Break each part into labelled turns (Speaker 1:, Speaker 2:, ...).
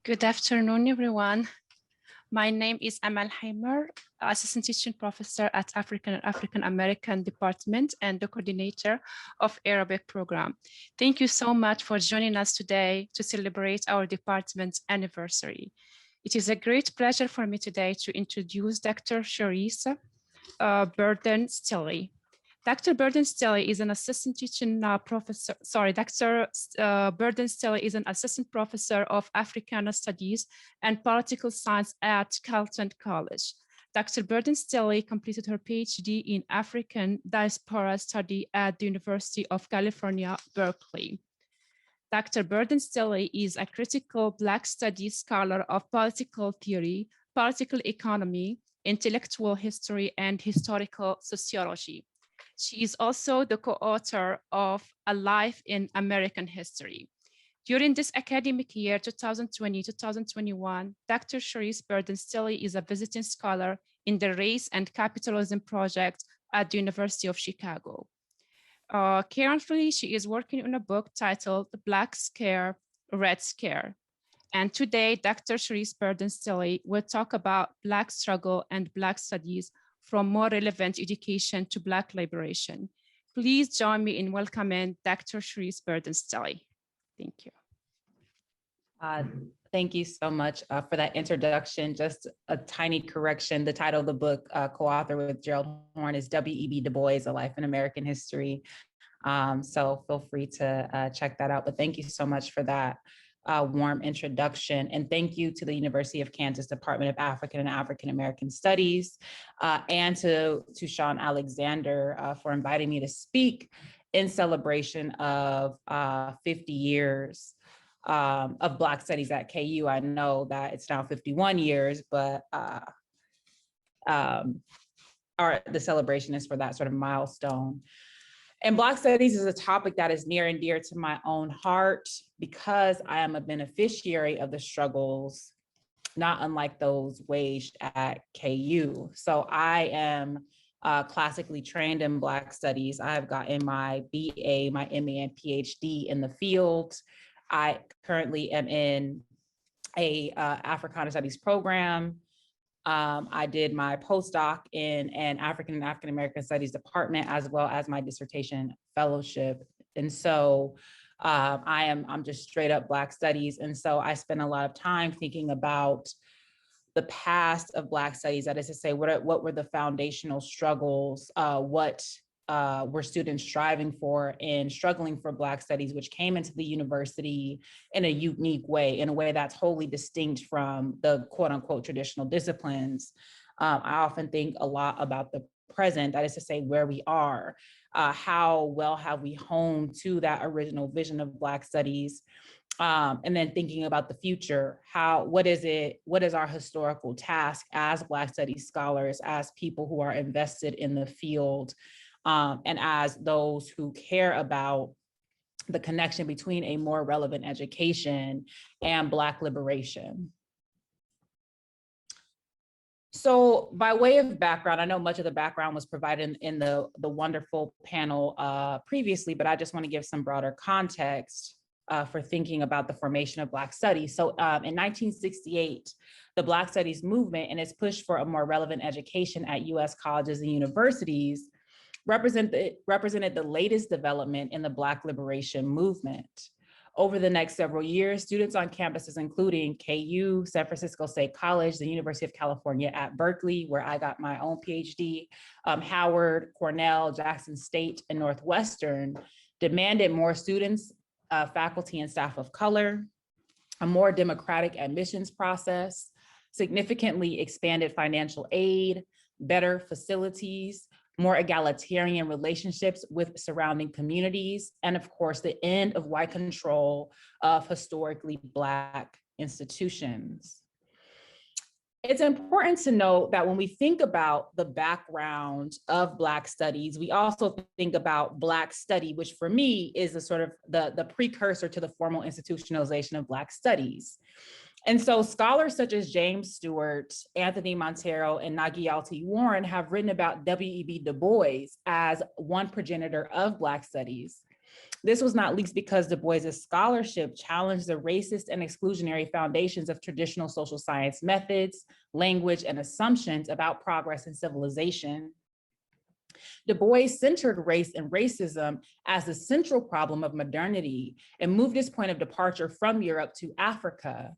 Speaker 1: Good afternoon, everyone. My name is Amal Haimeur, Assistant Teaching Professor at African American Department and the coordinator of Arabic program. Thank you so much for joining us today to celebrate our department's anniversary. It is a great pleasure for me today to introduce Dr. Charisse Burden-Stelly. Dr. Burden-Stelly is an assistant teaching professor, Dr. Burden-Stelly is an assistant professor of Africana Studies and Political Science at Carleton College. Dr. Burden-Stelly completed her PhD in African Diaspora Study at the University of California, Berkeley. Dr. Burden-Stelly is a critical Black Studies scholar of political theory, political economy, intellectual history, and historical sociology. She is also the co-author of A Life in American History. During this academic year, 2020-2021, Dr. Charisse Burden-Stelly is a visiting scholar in the Race and Capitalism Project at the University of Chicago. Currently, she is working on a book titled Black Scare, Red Scare. And today, Dr. Charisse Burden-Stelly will talk about Black struggle and Black studies from more relevant education to Black liberation. Please join me in welcoming Dr. Charisse Burden-Stelly. Thank you.
Speaker 2: Thank you so much for that introduction. Just a tiny correction. The title of the book, co-author with Gerald Horne, is W.E.B. Du Bois, A Life in American History. So feel free to check that out. But thank you so much for that warm introduction. And thank you to the University of Kansas Department of African and African American Studies and to Sean Alexander for inviting me to speak in celebration of 50 years of Black Studies at KU. I know that it's now 51 years, but the celebration is for that sort of milestone. And Black Studies is a topic that is near and dear to my own heart because I am a beneficiary of the struggles, not unlike those waged at KU. So I am classically trained in Black Studies. I've gotten my BA, my MA, and PhD in the field. I currently am in a Africana Studies program. I did my postdoc in an African and African American Studies department, as well as my dissertation fellowship. And so I'm just straight up Black Studies. And so I spend a lot of time thinking about the past of Black Studies, that is to say, what were the foundational struggles, what were students striving for and struggling for Black Studies, which came into the university in a unique way, in a way that's wholly distinct from the quote unquote traditional disciplines. I often think a lot about the present, that is to say, where we are, how well have we honed to that original vision of Black Studies, and then thinking about the future, what is our historical task as Black Studies scholars, as people who are invested in the field, and as those who care about the connection between a more relevant education and Black liberation. So by way of background, I know much of the background was provided in the wonderful panel previously, but I just want to give some broader context for thinking about the formation of Black Studies. So in 1968, the Black Studies movement and its push for a more relevant education at US colleges and universities represented the latest development in the Black liberation movement. Over the next several years, students on campuses including KU, San Francisco State College, the University of California at Berkeley, where I got my own PhD, Howard, Cornell, Jackson State, and Northwestern, demanded more students, faculty and staff of color, a more democratic admissions process, significantly expanded financial aid, better facilities, more egalitarian relationships with surrounding communities, and of course, the end of white control of historically Black institutions. It's important to note that when we think about the background of Black Studies, we also think about Black study, which for me is a sort of the precursor to the formal institutionalization of Black Studies. And so scholars such as James Stewart, Anthony Montero, and Nagyalti Warren have written about W.E.B. Du Bois as one progenitor of Black Studies. This was not least because Du Bois's scholarship challenged the racist and exclusionary foundations of traditional social science methods, language, and assumptions about progress and civilization. Du Bois centered race and racism as the central problem of modernity and moved his point of departure from Europe to Africa.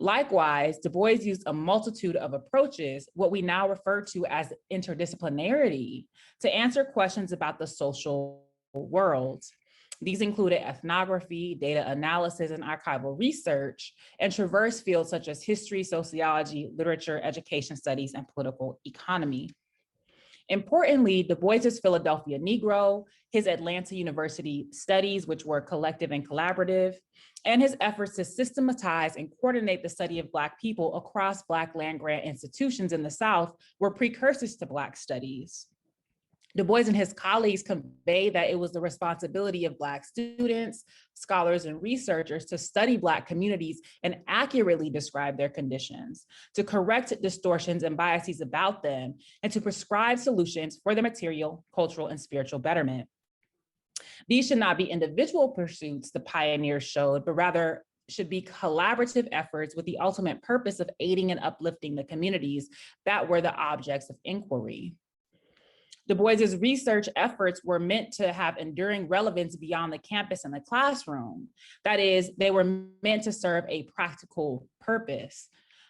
Speaker 2: Likewise, Du Bois used a multitude of approaches, what we now refer to as interdisciplinarity, to answer questions about the social world. These included ethnography, data analysis, and archival research, and traversed fields such as history, sociology, literature, education studies, and political economy. Importantly, Du Bois's Philadelphia Negro, his Atlanta University studies, which were collective and collaborative, and his efforts to systematize and coordinate the study of Black people across Black land-grant institutions in the South were precursors to Black studies. Du Bois and his colleagues conveyed that it was the responsibility of Black students, scholars, and researchers to study Black communities and accurately describe their conditions, to correct distortions and biases about them, and to prescribe solutions for their material, cultural, and spiritual betterment. These should not be individual pursuits, the pioneers showed, but rather should be collaborative efforts with the ultimate purpose of aiding and uplifting the communities that were the objects of inquiry. Du Bois's research efforts were meant to have enduring relevance beyond the campus and the classroom. That is, they were meant to serve a practical purpose.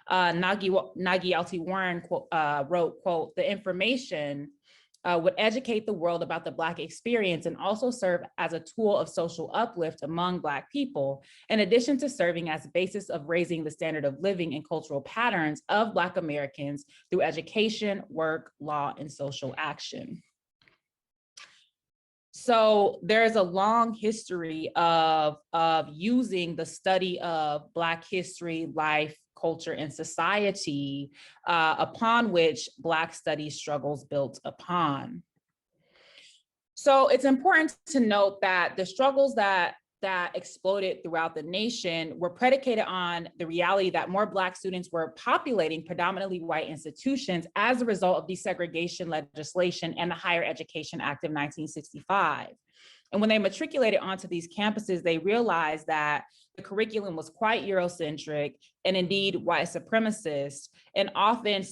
Speaker 2: Nagy L.T. Warren wrote, quote, "The information would educate the world about the Black experience and also serve as a tool of social uplift among Black people, in addition to serving as a basis of raising the standard of living and cultural patterns of Black Americans through education, work, law, and social action." So there's a long history of using the study of Black history, life, culture, and society upon which Black studies struggles built upon. So it's important to note that the struggles that exploded throughout the nation were predicated on the reality that more Black students were populating predominantly white institutions as a result of desegregation legislation and the Higher Education Act of 1965. And when they matriculated onto these campuses, they realized that the curriculum was quite Eurocentric and indeed white supremacist, and often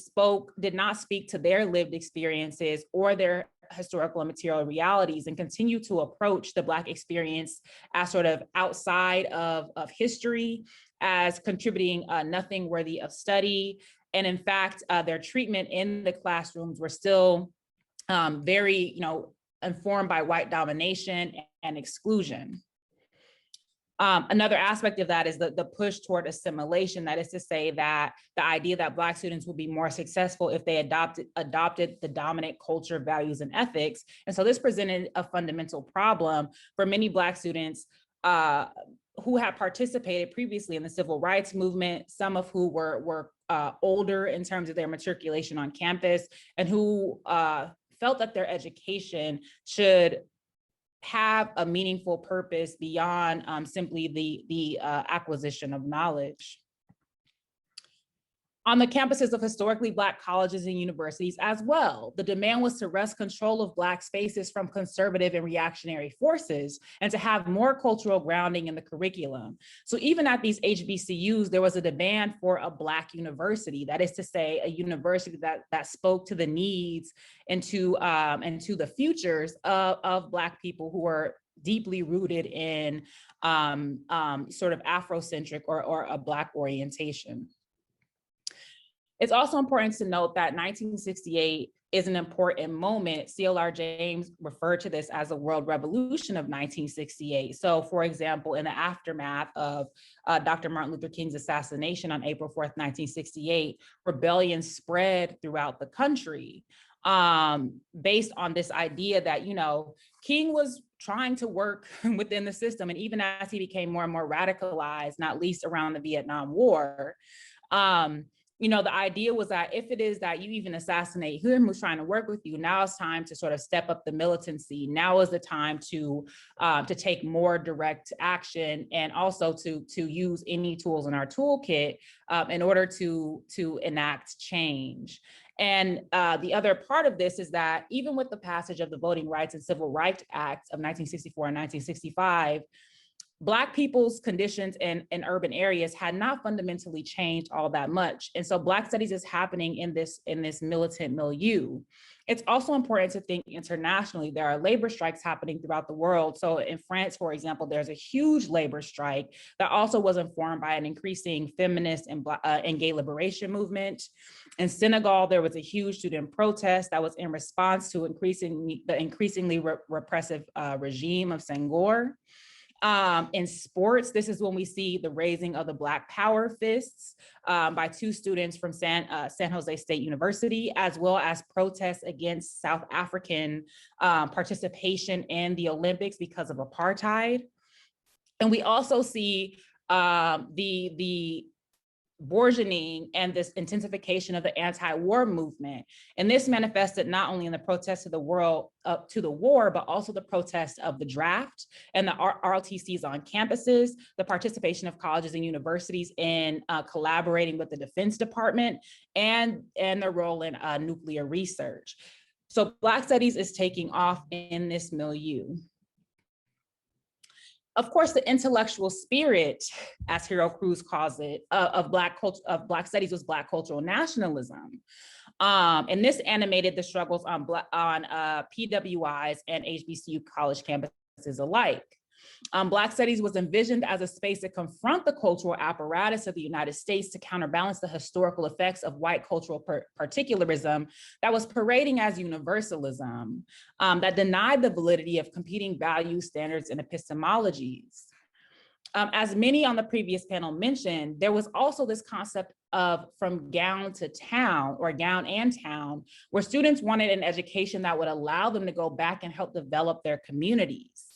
Speaker 2: did not speak to their lived experiences or their historical and material realities, and continue to approach the Black experience as sort of outside of history, as contributing nothing worthy of study. And in fact, their treatment in the classrooms were still very, informed by white domination and exclusion. Another aspect of that is the push toward assimilation. That is to say that the idea that Black students would be more successful if they adopted the dominant culture, values, and ethics. And so this presented a fundamental problem for many Black students who had participated previously in the civil rights movement, some of who were older in terms of their matriculation on campus, and who felt that their education should have a meaningful purpose beyond simply the acquisition of knowledge. On the campuses of historically Black colleges and universities as well, the demand was to wrest control of Black spaces from conservative and reactionary forces and to have more cultural grounding in the curriculum. So even at these HBCUs, there was a demand for a Black university. That is to say, a university that spoke to the needs and to the futures of Black people who were deeply rooted in sort of Afrocentric or a Black orientation. It's also important to note that 1968 is an important moment. CLR James referred to this as a world revolution of 1968. So for example, in the aftermath of Dr. Martin Luther King's assassination on April 4th, 1968, rebellion spread throughout the country based on this idea that, King was trying to work within the system. And even as he became more and more radicalized, not least around the Vietnam War, the idea was that if it is that you even assassinate him who's trying to work with you, now it's time to sort of step up the militancy. Now is the time to take more direct action, and also to use any tools in our toolkit in order to enact change. And the other part of this is that even with the passage of the Voting Rights and Civil Rights Acts of 1964 and 1965, Black people's conditions in urban areas had not fundamentally changed all that much. And so Black studies is happening in this militant milieu. It's also important to think internationally. There are labor strikes happening throughout the world. So in France, for example, there's a huge labor strike that also was informed by an increasing feminist and gay liberation movement. In Senegal, there was a huge student protest that was in response to the increasingly repressive regime of Senghor. In sports, this is when we see the raising of the Black Power fists by two students from San Jose State University, as well as protests against South African participation in the Olympics because of apartheid. And we also see the burgeoning and this intensification of the anti-war movement. And this manifested not only in the protests of the world up to the war, but also the protest of the draft and the ROTCs on campuses, the participation of colleges and universities in collaborating with the Defense Department, and their role in nuclear research. So Black studies is taking off in this milieu. Of course, the intellectual spirit, as Hero Cruz calls it, of Black studies was Black cultural nationalism. And this animated the struggles on PWIs and HBCU college campuses alike. Black studies was envisioned as a space to confront the cultural apparatus of the United States to counterbalance the historical effects of white cultural particularism that was parading as universalism, that denied the validity of competing value standards and epistemologies. As many on the previous panel mentioned, there was also this concept of from gown to town, or gown and town, where students wanted an education that would allow them to go back and help develop their communities.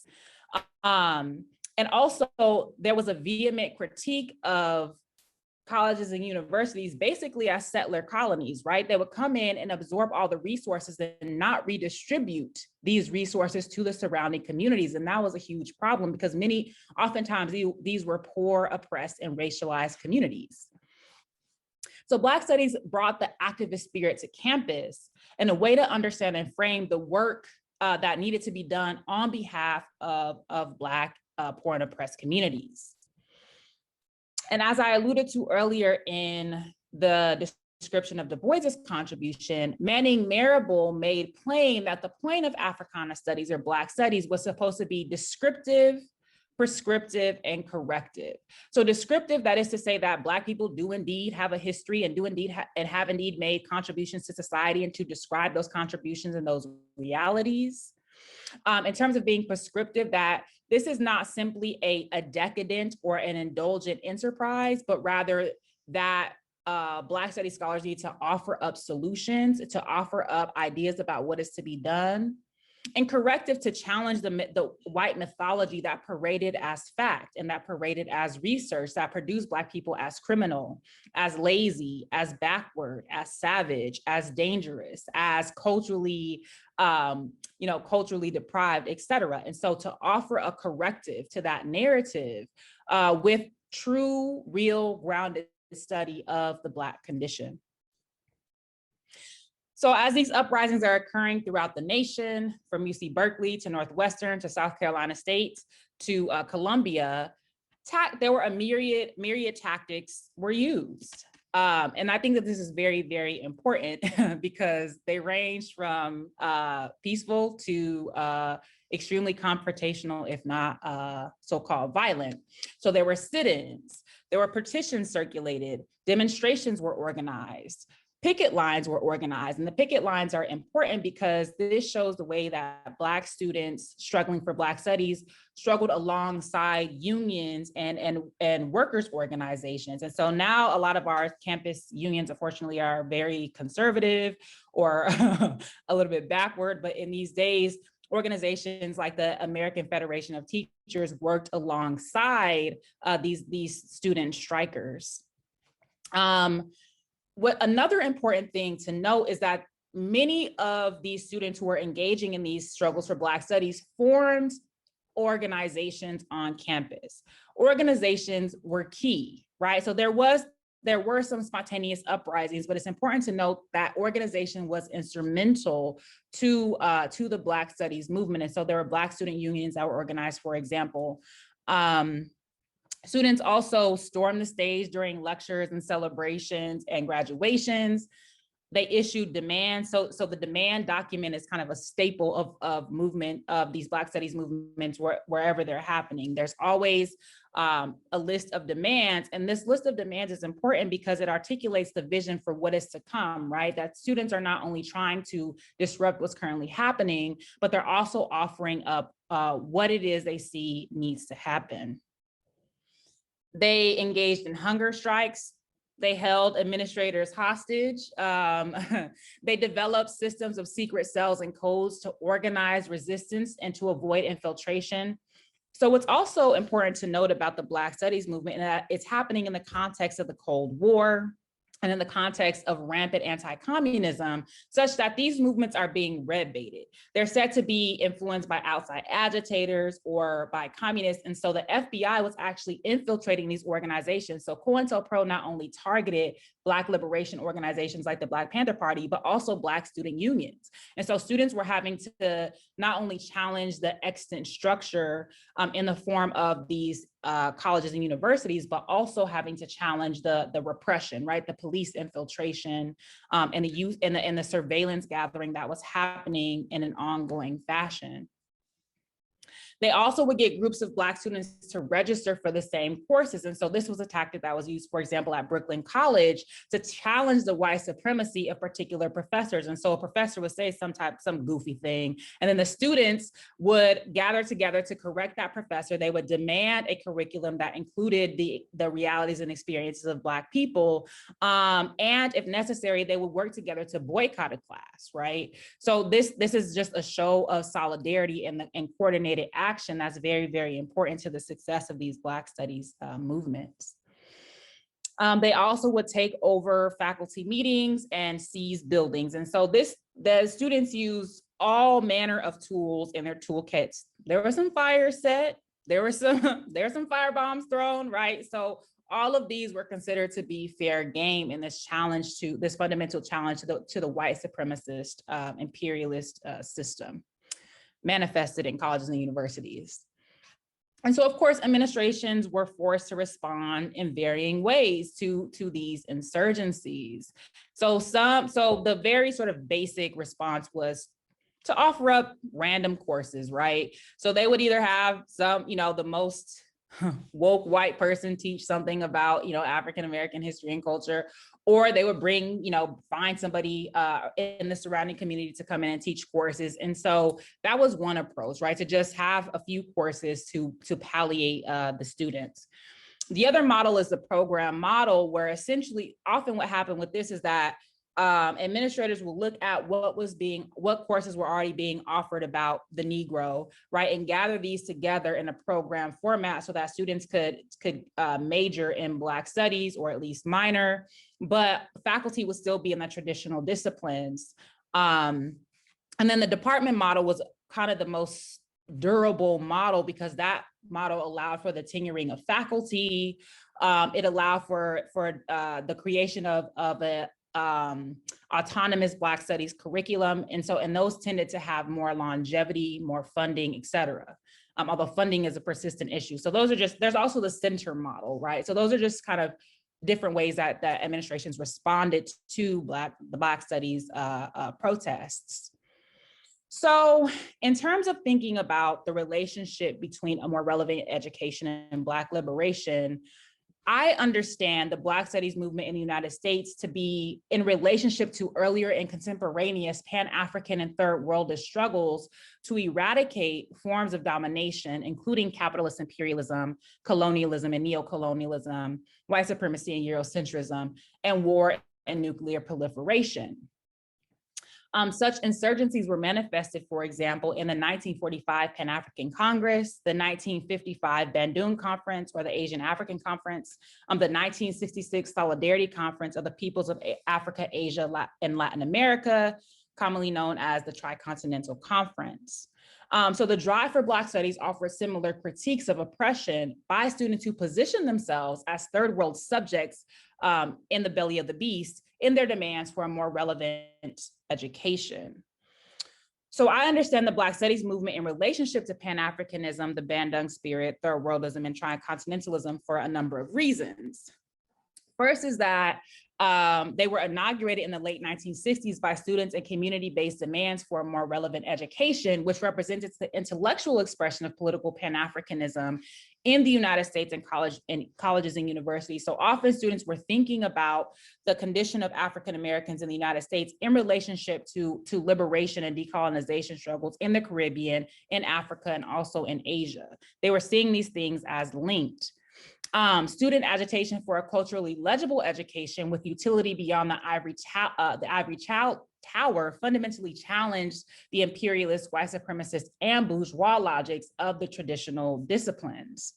Speaker 2: And also there was a vehement critique of colleges and universities basically as settler colonies, right? They would come in and absorb all the resources and not redistribute these resources to the surrounding communities. And that was a huge problem because oftentimes these were poor, oppressed, and racialized communities. So Black studies brought the activist spirit to campus and a way to understand and frame the work that needed to be done on behalf of Black, poor, and oppressed communities. And as I alluded to earlier in the description of Du Bois's contribution, Manning Marable made plain that the point of Africana studies or Black studies was supposed to be descriptive, prescriptive, and corrective. So descriptive, that is to say that Black people do indeed have a history and have indeed made contributions to society, and to describe those contributions and those realities. In terms of being prescriptive, that this is not simply a decadent or an indulgent enterprise, but rather that Black studies scholars need to offer up solutions, to offer up ideas about what is to be done, and corrective, to challenge the white mythology that paraded as fact and that paraded as research, that produced Black people as criminal, as lazy, as backward, as savage, as dangerous, as culturally deprived, et cetera. And so to offer a corrective to that narrative with true, real, grounded study of the Black condition. So as these uprisings are occurring throughout the nation, from UC Berkeley to Northwestern to South Carolina State to Columbia, there were a myriad tactics were used. And I think that this is very, very important because they range from peaceful to extremely confrontational, if not so-called violent. So there were sit-ins, there were petitions circulated, demonstrations were organized, picket lines were organized. And the picket lines are important because this shows the way that Black students struggling for Black studies struggled alongside unions and workers organizations. And so now a lot of our campus unions, unfortunately, are very conservative or a little bit backward. But in these days, organizations like the American Federation of Teachers worked alongside these student strikers. What another important thing to note is that many of these students who are engaging in these struggles for Black studies formed organizations on campus. Organizations were key, right? So there was there were some spontaneous uprisings, but it's important to note that organization was instrumental to the Black Studies movement. And so there were Black student unions that were organized, for example. Students also stormed the stage during lectures and celebrations and graduations. They issued demands. So the demand document is kind of a staple of movement of these Black Studies movements wherever they're happening. There's always a list of demands. And this list of demands is important because it articulates the vision for what is to come, right? That students are not only trying to disrupt what's currently happening, but they're also offering up what it is they see needs to happen. They engaged in hunger strikes. They held administrators hostage. They developed systems of secret cells and codes to organize resistance and to avoid infiltration. So what's also important to note about the Black Studies movement is that it's happening in the context of the Cold War and in the context of rampant anti-communism, such that these movements are being red baited. They're said to be influenced by outside agitators or by communists. And so the FBI was actually infiltrating these organizations. So COINTELPRO not only targeted Black liberation organizations like the Black Panther Party, but also Black student unions. And so students were having to not only challenge the extant structure in the form of these colleges and universities, but also having to challenge the repression, right? The police infiltration and the youth and the surveillance gathering that was happening in an ongoing fashion. They also would get groups of Black students to register for the same courses. And so this was a tactic that was used, for example, at Brooklyn College to challenge the white supremacy of particular professors. And so a professor would say some goofy thing, and then the students would gather together to correct that professor. They would demand a curriculum that included the realities and experiences of Black people. And if necessary, they would work together to boycott a class, right? So this is just a show of solidarity and coordinated action that's very, very important to the success of these Black Studies movements. They also would take over faculty meetings and seize buildings. And so the students use all manner of tools in their toolkits. There were some fires set, there were some fire bombs thrown, right? So all of these were considered to be fair game in this fundamental challenge to the white supremacist imperialist system manifested in colleges and universities. And so, of course, administrations were forced to respond in varying ways to these insurgencies. So the very sort of basic response was to offer up random courses, right? So they would either have the most woke white person teach something about, African-American history and culture, or they would find somebody in the surrounding community to come in and teach courses. And so that was one approach, right? To just have a few courses to palliate the students. The other model is the program model, where essentially often what happened with this is that administrators will look at what courses were already being offered about the Negro, right, and gather these together in a program format so that students could major in Black studies, or at least minor, but faculty would still be in the traditional disciplines. And then the department model was kind of the most durable model, because that model allowed for the tenuring of faculty. It allowed for the creation of a autonomous Black Studies curriculum. And those tended to have more longevity, more funding, et cetera. Although funding is a persistent issue. So there's also the center model, right? So those are just kind of different ways that administrations responded to the Black Studies protests. So in terms of thinking about the relationship between a more relevant education and Black liberation, I understand the Black Studies movement in the United States to be in relationship to earlier and contemporaneous Pan-African and Third Worldist struggles to eradicate forms of domination, including capitalist imperialism, colonialism and neocolonialism, white supremacy and Eurocentrism, and war and nuclear proliferation. Such insurgencies were manifested, for example, in the 1945 Pan-African Congress, the 1955 Bandung Conference, or the Asian African Conference, the 1966 Solidarity Conference of the Peoples of Africa, Asia, and Latin America, commonly known as the Tricontinental Conference. So the drive for Black Studies offers similar critiques of oppression by students who position themselves as third world subjects in the belly of the beast in their demands for a more relevant education. So I understand the Black Studies movement in relationship to Pan-Africanism, the Bandung spirit, third worldism, and tricontinentalism for a number of reasons. First is that they were inaugurated in the late 1960s by students and community-based demands for a more relevant education, which represented the intellectual expression of political Pan-Africanism in the United States and colleges and universities. So often students were thinking about the condition of African Americans in the United States in relationship to liberation and decolonization struggles in the Caribbean, in Africa, and also in Asia. They were seeing these things as linked. Student agitation for a culturally legible education with utility beyond the ivory tower fundamentally challenged the imperialist, white supremacist, and bourgeois logics of the traditional disciplines.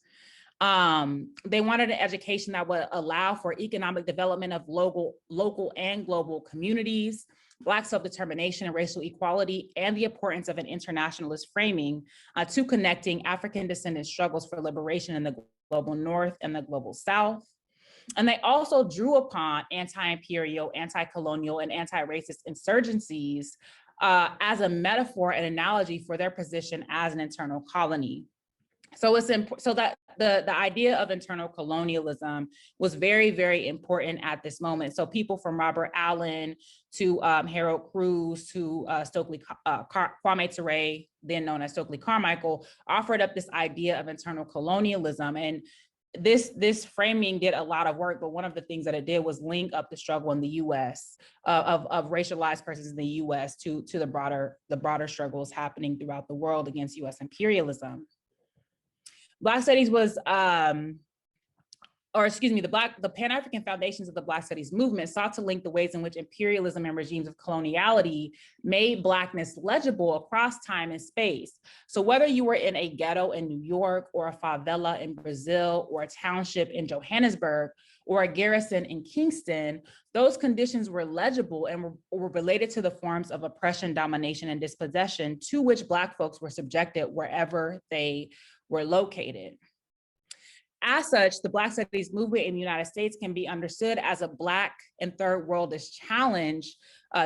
Speaker 2: They wanted an education that would allow for economic development of local and global communities, Black self-determination and racial equality, and the importance of an internationalist framing to connecting African descendant struggles for liberation in the global North and the global South. And they also drew upon anti-imperial, anti-colonial, and anti-racist insurgencies as a metaphor and analogy for their position as an internal colony. So it's so that the idea of internal colonialism was very, very important at this moment. So people from Robert Allen to Harold Cruz to Kwame Ture, then known as Stokely Carmichael, offered up this idea of internal colonialism. And this framing did a lot of work, but one of the things that it did was link up the struggle in the US of racialized persons in the US to the broader struggles happening throughout the world against US imperialism. Black Studies was, the Pan-African foundations of the Black Studies movement sought to link the ways in which imperialism and regimes of coloniality made Blackness legible across time and space. So whether you were in a ghetto in New York, or a favela in Brazil, or a township in Johannesburg, or a garrison in Kingston, those conditions were legible and were related to the forms of oppression, domination, and dispossession to which Black folks were subjected wherever they were located. As such, the Black Studies movement in the United States can be understood as a Black and third worldist challenge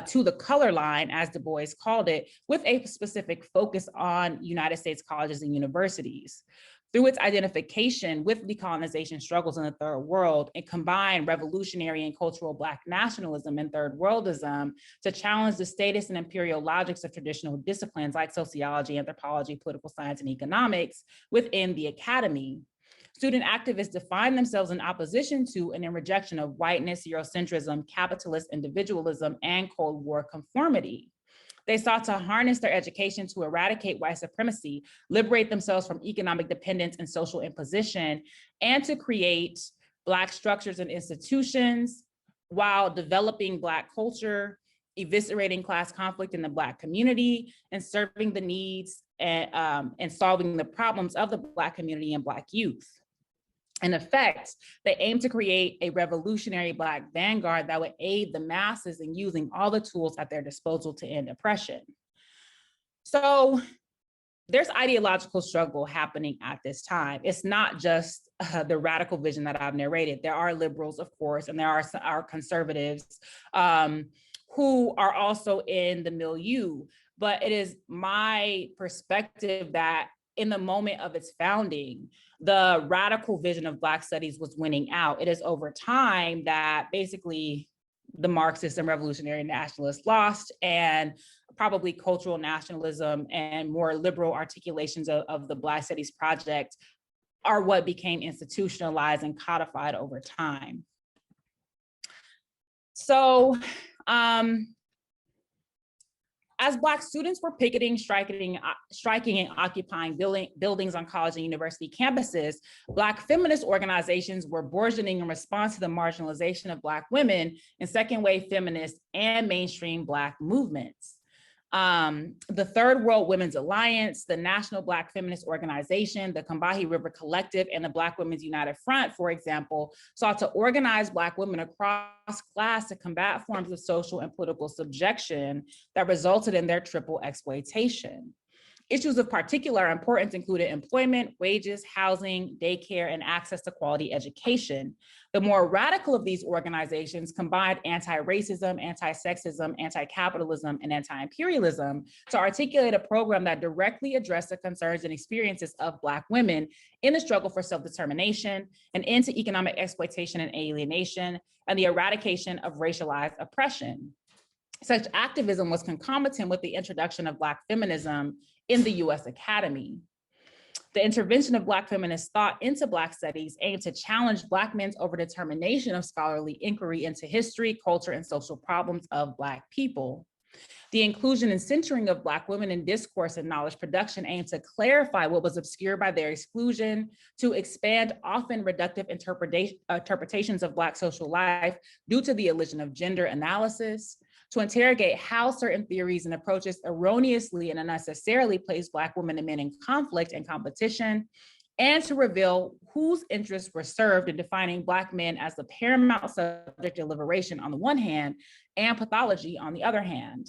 Speaker 2: to the color line, as Du Bois called it, with a specific focus on United States colleges and universities. Through its identification with decolonization struggles in the third world, it combined revolutionary and cultural Black nationalism and third worldism to challenge the status and imperial logics of traditional disciplines like sociology, anthropology, political science, and economics within the academy. Student activists defined themselves in opposition to and in rejection of whiteness, Eurocentrism, capitalist individualism, and Cold War conformity. They sought to harness their education to eradicate white supremacy, liberate themselves from economic dependence and social imposition, and to create Black structures and institutions while developing Black culture, eviscerating class conflict in the Black community, and serving the needs and solving the problems of the Black community and Black youth. In effect, they aim to create a revolutionary Black vanguard that would aid the masses in using all the tools at their disposal to end oppression. So there's ideological struggle happening at this time. It's not just the radical vision that I've narrated. There are liberals, of course, and there are conservatives who are also in the milieu. But it is my perspective that in the moment of its founding, the radical vision of Black studies was winning out. It is over time that basically the Marxists and revolutionary nationalists lost, and probably cultural nationalism and more liberal articulations of the Black Studies Project are what became institutionalized and codified over time. So, as Black students were picketing, striking, and occupying buildings on college and university campuses, Black feminist organizations were burgeoning in response to the marginalization of Black women in second-wave feminist and mainstream Black movements. The Third World Women's Alliance, the National Black Feminist Organization, the Combahee River Collective, and the Black Women's United Front, for example, sought to organize Black women across class to combat forms of social and political subjection that resulted in their triple exploitation. Issues of particular importance included employment, wages, housing, daycare, and access to quality education. The more radical of these organizations combined anti-racism, anti-sexism, anti-capitalism, and anti-imperialism to articulate a program that directly addressed the concerns and experiences of Black women in the struggle for self-determination, an end to economic exploitation and alienation, and the eradication of racialized oppression. Such activism was concomitant with the introduction of Black feminism in the US Academy. The intervention of Black feminist thought into Black studies aimed to challenge Black men's overdetermination of scholarly inquiry into history, culture, and social problems of Black people. The inclusion and centering of Black women in discourse and knowledge production aimed to clarify what was obscured by their exclusion, to expand often reductive interpretations of Black social life due to the illusion of gender analysis, to interrogate how certain theories and approaches erroneously and unnecessarily place Black women and men in conflict and competition, and to reveal whose interests were served in defining Black men as the paramount subject of liberation on the one hand, and pathology on the other hand.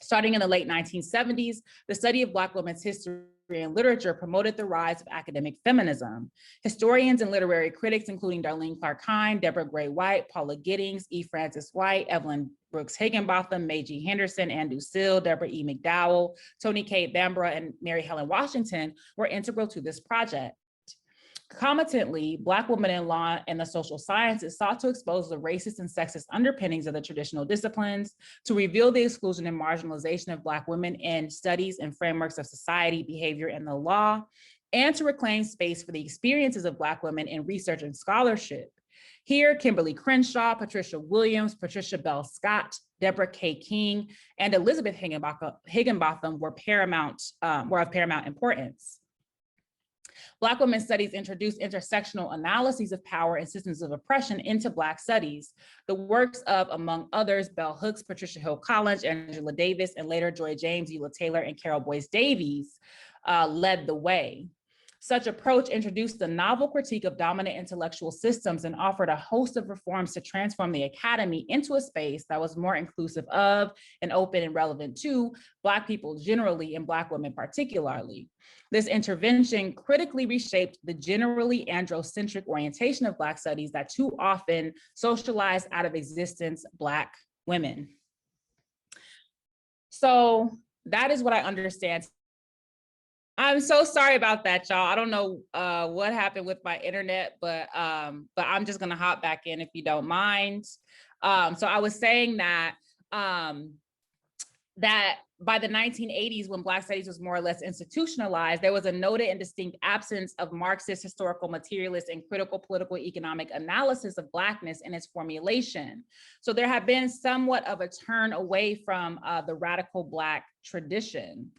Speaker 2: Starting in the late 1970s, the study of Black women's history and literature promoted the rise of academic feminism. Historians and literary critics, including Darlene Clark Hine, Deborah Gray White, Paula Giddings, E. Frances White, Evelyn Brooks Higginbotham, Mae G. Henderson, Ann Lucille, Deborah E. McDowell, Toni Cade Bambara, and Mary Helen Washington were integral to this project. Concomitantly, Black women in law and the social sciences sought to expose the racist and sexist underpinnings of the traditional disciplines, to reveal the exclusion and marginalization of Black women in studies and frameworks of society, behavior, and the law, and to reclaim space for the experiences of Black women in research and scholarship. Here, Kimberly Crenshaw, Patricia Williams, Patricia Bell Scott, Deborah K. King, and Elizabeth Higginbotham were of paramount importance. Black women's studies introduced intersectional analyses of power and systems of oppression into Black studies. The works of, among others, Bell Hooks, Patricia Hill Collins, Angela Davis, and later Joy James, Eula Taylor, and Carol Boyce Davies led the way. Such approach introduced a novel critique of dominant intellectual systems and offered a host of reforms to transform the academy into a space that was more inclusive of and open and relevant to Black people generally and Black women particularly. This intervention critically reshaped the generally androcentric orientation of Black studies that too often socialized out of existence Black women. So that is what I understand. I'm so sorry about that, y'all. I don't know what happened with my internet, but I'm just gonna hop back in if you don't mind. So I was saying that that by the 1980s, when Black studies was more or less institutionalized, there was a noted and distinct absence of Marxist, historical, materialist, and critical political economic analysis of Blackness in its formulation. So there had been somewhat of a turn away from the radical Black tradition.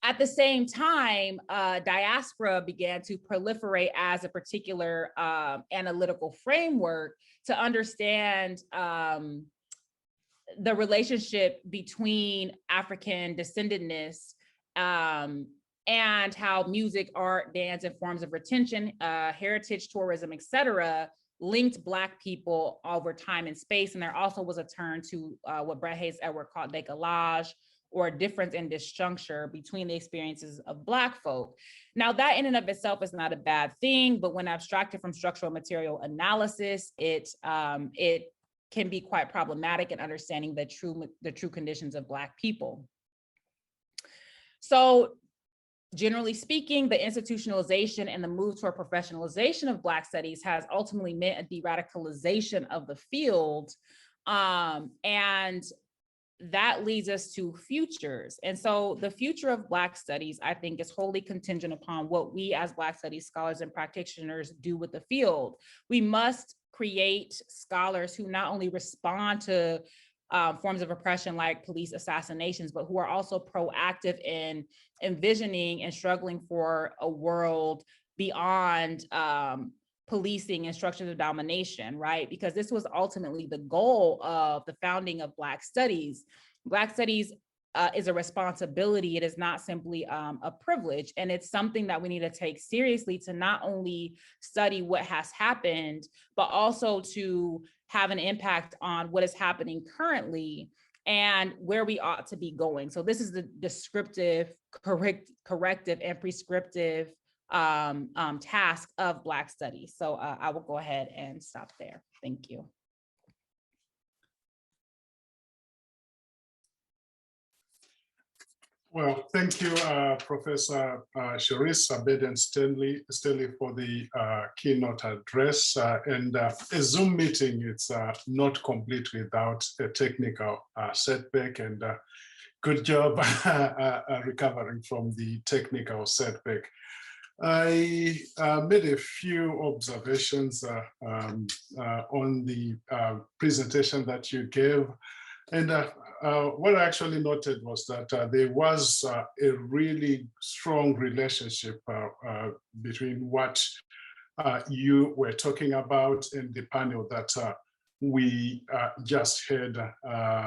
Speaker 2: At the same time, diaspora began to proliferate as a particular analytical framework to understand the relationship between African descendedness and how music, art, dance, and forms of retention, heritage, tourism, et cetera, linked Black people over time and space. And there also was a turn to what Brett Hayes Edward called décalage, or a difference in disjuncture between the experiences of Black folk. Now that in and of itself is not a bad thing, but when abstracted from structural material analysis, it can be quite problematic in understanding the true conditions of Black people. So generally speaking, the institutionalization and the move toward professionalization of Black studies has ultimately meant a de-radicalization of the field, and that leads us to futures. And so the future of Black studies, I think, is wholly contingent upon what we as Black studies scholars and practitioners do with the field. We must create scholars who not only respond to forms of oppression like police assassinations, but who are also proactive in envisioning and struggling for a world beyond policing and structures of domination, right? Because this was ultimately the goal of the founding of Black studies. Black studies is a responsibility. It is not simply a privilege. And it's something that we need to take seriously to not only study what has happened, but also to have an impact on what is happening currently and where we ought to be going. So this is the descriptive, corrective, and prescriptive task of Black Studies. So I will go ahead and stop there. Thank you.
Speaker 3: Well, thank you, Professor Charisse Burden-Stelly for the keynote address. And a Zoom meeting, it's not complete without a technical setback, and good job recovering from the technical setback. I made a few observations on the presentation that you gave. And what I actually noted was that there was a really strong relationship between what you were talking about in the panel that we just heard.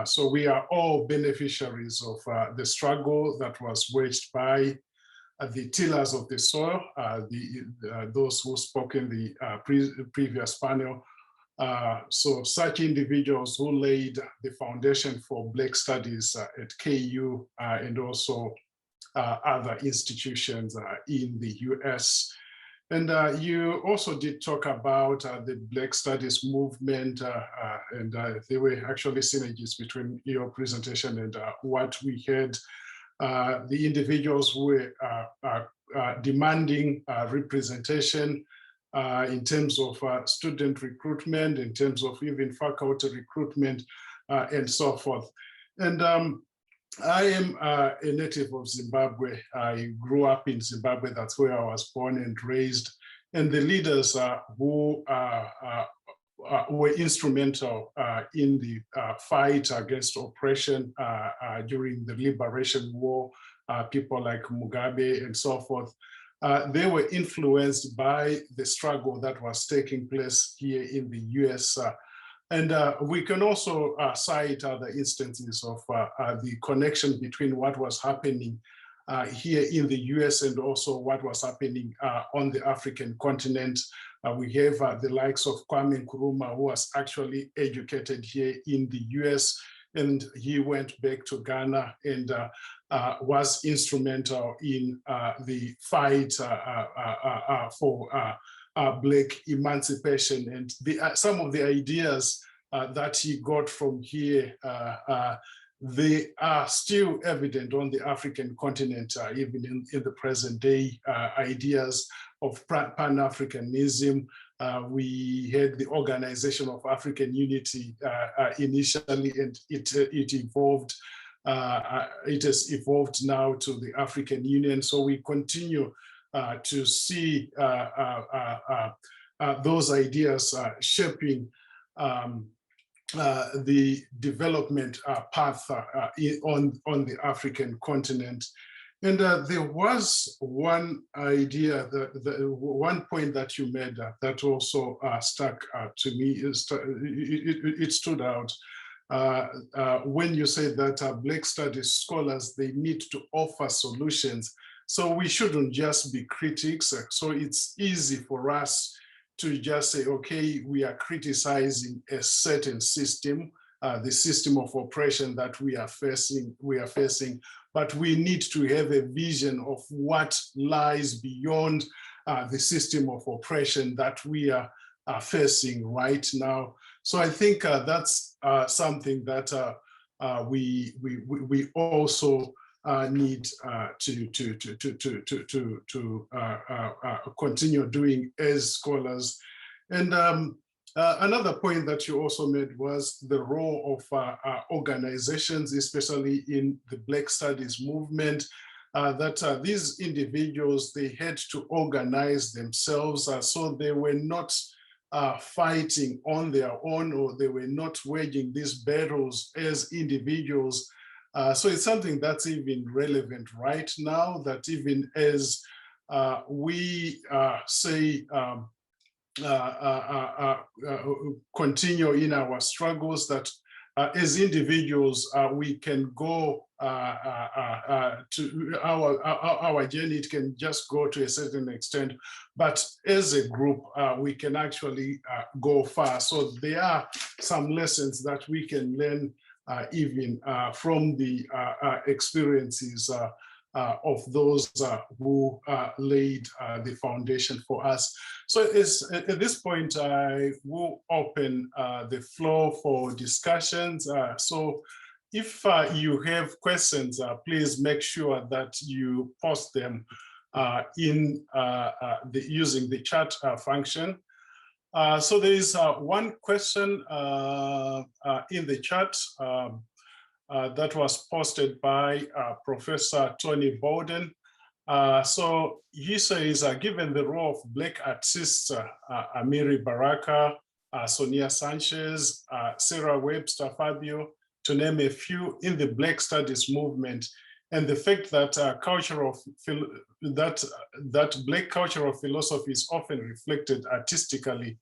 Speaker 3: So we are all beneficiaries of the struggle that was waged by the tillers of the soil, those who spoke in the previous panel. So such individuals who laid the foundation for Black Studies at KU and also other institutions in the US. And you also did talk about the Black Studies movement, and there were actually synergies between your presentation and what we heard. The individuals who were demanding representation in terms of student recruitment, in terms of even faculty recruitment, and so forth. And I am a native of Zimbabwe. I grew up in Zimbabwe. That's where I was born and raised. And the leaders who were instrumental in the fight against oppression during the Liberation War, people like Mugabe and so forth, they were influenced by the struggle that was taking place here in the US. And we can also cite other instances of the connection between what was happening here in the US and also what was happening on the African continent. We have the likes of Kwame Nkrumah, who was actually educated here in the US, and he went back to Ghana and was instrumental in the fight for Black emancipation. And some of the ideas that he got from here, they are still evident on the African continent, even in the present day. Ideas of Pan-Africanism. We had the Organization of African Unity initially, and it evolved. It has evolved now to the African Union. So we continue to see those ideas shaping the development path on the African continent. And there was one idea, one point that you made that also stuck to me. It stood out when you said that Black Studies scholars, they need to offer solutions. So we shouldn't just be critics. So it's easy for us to just say, okay, we are criticizing a certain system, the system of oppression that we are facing, but we need to have a vision of what lies beyond the system of oppression that we are facing right now. So I think that's something that we also need to continue doing as scholars. And another point that you also made was the role of organizations, especially in the Black Studies movement, that these individuals, they had to organize themselves, so they were not fighting on their own, or they were not waging these battles as individuals. So it's something that's even relevant right now, that even as we say, continue in our struggles, that as individuals, we can go to our journey, it can just go to a certain extent, but as a group, we can actually go far. So there are some lessons that we can learn even from the experiences of those who laid the foundation for us. So at this point, I will open the floor for discussions. So if you have questions, please make sure that you post them in using the chat function. So there is one question in the chat that was posted by Professor Tony Bowden. So he says, given the role of Black artists, Amiri Baraka, Sonia Sanchez, Sarah Webster Fabio, to name a few, in the Black Studies movement, and the fact that that Black cultural philosophy is often reflected artistically,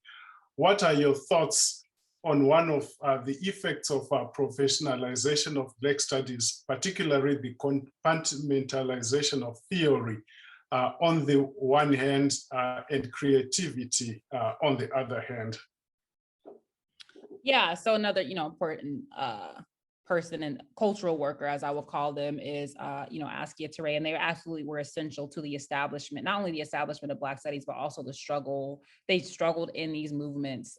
Speaker 3: what are your thoughts on one of the effects of professionalization of Black studies, particularly the compartmentalization of theory on the one hand and creativity on the other hand?
Speaker 2: Yeah, so another, important person and cultural worker, as I will call them, is, Askia Ture, and they absolutely were essential to the establishment, not only the establishment of Black studies, but also the struggle. They struggled in these movements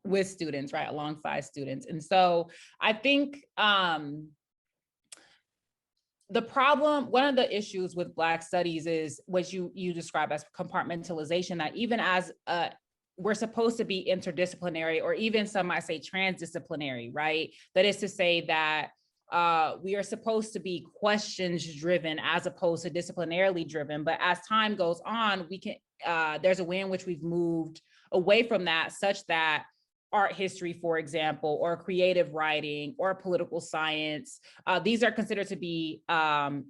Speaker 2: with students, right, alongside students. And so I think the problem, one of the issues with Black studies is what you describe as compartmentalization, that even as we're supposed to be interdisciplinary, or even some might say transdisciplinary, right? That is to say that we are supposed to be questions driven as opposed to disciplinarily driven. But as time goes on, we can, there's a way in which we've moved away from that, such that art history, for example, or creative writing or political science, these are considered to be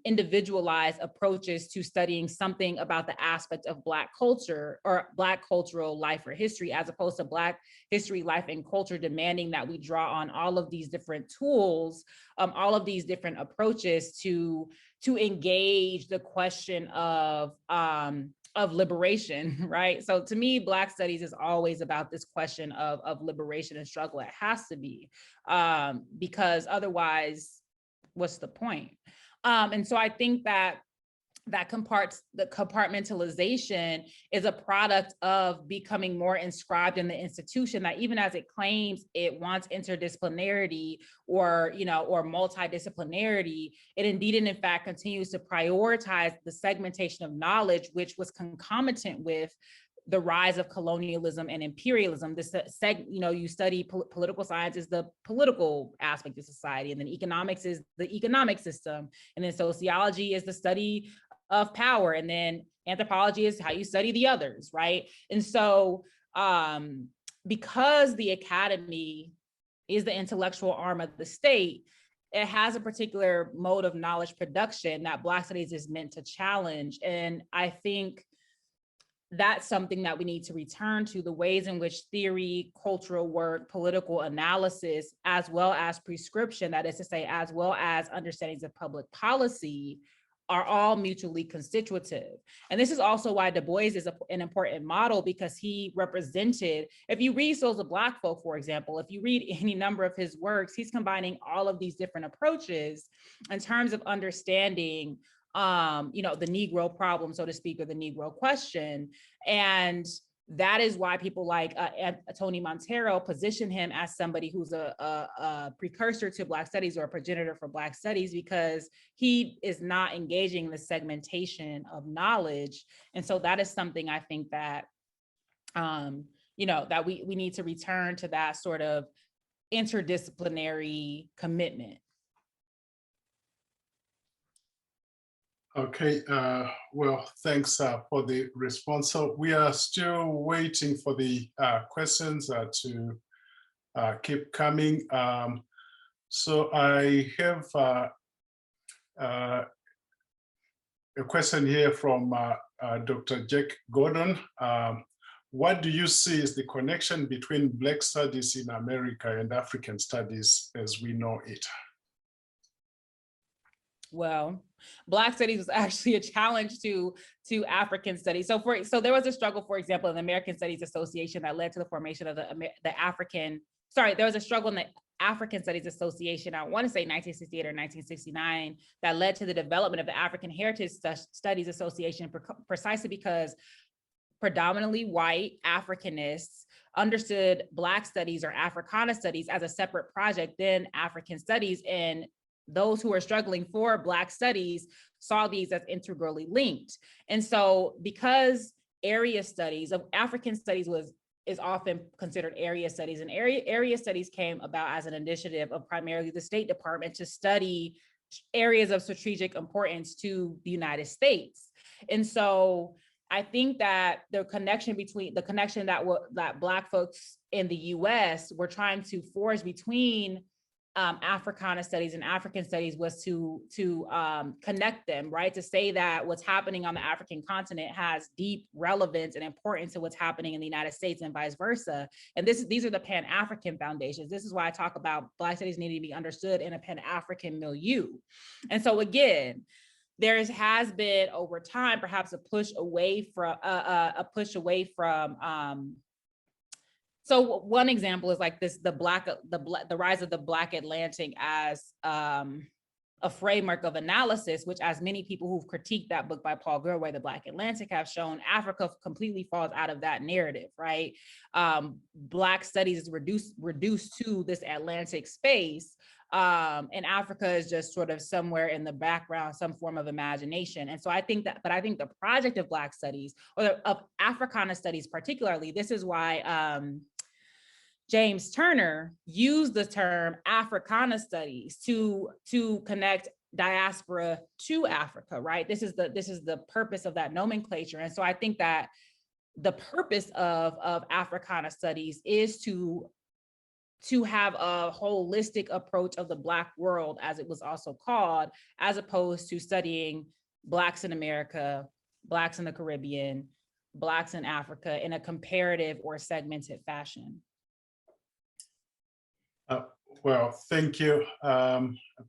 Speaker 2: individualized approaches to studying something about the aspect of Black culture or Black cultural life or history, as opposed to Black history, life, and culture demanding that we draw on all of these different tools, all of these different approaches to engage the question of liberation, right? So to me, Black studies is always about this question of liberation and struggle. It has to be, because otherwise, what's the point? And so I think that the compartmentalization is a product of becoming more inscribed in the institution, that even as it claims it wants interdisciplinarity or multidisciplinarity, it indeed and in fact continues to prioritize the segmentation of knowledge, which was concomitant with the rise of colonialism and imperialism. You study political science is the political aspect of society, and then economics is the economic system, and then sociology is the study of power, and then anthropology is how you study the others, right? And so because the academy is the intellectual arm of the state, it has a particular mode of knowledge production that Black studies is meant to challenge. And I think that's something that we need to return to, the ways in which theory, cultural work, political analysis, as well as prescription, that is to say, as well as understandings of public policy, are all mutually constitutive. And this is also why Du Bois is an important model, because he represented, if you read Souls of Black Folk, for example, if you read any number of his works, he's combining all of these different approaches in terms of understanding the Negro problem, so to speak, or the Negro question. And that is why people like Tony Montero position him as somebody who's a precursor to Black studies or a progenitor for Black studies, because he is not engaging in the segmentation of knowledge. And so that is something I think that, that we need to return to, that sort of interdisciplinary commitment.
Speaker 3: Okay, well, thanks for the response. So we are still waiting for the questions to keep coming. So I have a question here from Dr. Jack Gordon. What do you see is the connection between Black studies in America and African studies as we know it?
Speaker 2: Well, Black studies was actually a challenge to African studies. So there was a struggle, for example, in the American Studies Association that led to the formation of there was a struggle in the African Studies Association, I want to say 1968 or 1969, that led to the development of the African Heritage Studies Association, precisely because predominantly white Africanists understood Black studies or Africana studies as a separate project than African studies. And those who are struggling for Black studies saw these as integrally linked. And so because area studies of African studies is often considered area studies, and area studies came about as an initiative of primarily the State Department to study areas of strategic importance to the United States. And so I think that the connection that Black folks in the US were trying to forge between Africana studies and African studies was to connect them, right? To say that what's happening on the African continent has deep relevance and importance to what's happening in the United States and vice versa. And these are the Pan-African foundations. This is why I talk about Black studies needing to be understood in a Pan-African milieu. And so again, there has been over time perhaps a push away from so one example is like this, the rise of the Black Atlantic as a framework of analysis, which, as many people who've critiqued that book by Paul Gilroy, The Black Atlantic, have shown, Africa completely falls out of that narrative, right? Black studies is reduced to this Atlantic space, and Africa is just sort of somewhere in the background, some form of imagination. And so I think the project of Black studies, or of Africana studies particularly, this is why James Turner used the term Africana studies to connect diaspora to Africa, right? This is the purpose of that nomenclature. And so I think that the purpose of Africana studies is to have a holistic approach of the Black world, as it was also called, as opposed to studying Blacks in America, Blacks in the Caribbean, Blacks in Africa in a comparative or segmented fashion.
Speaker 3: Well, thank you.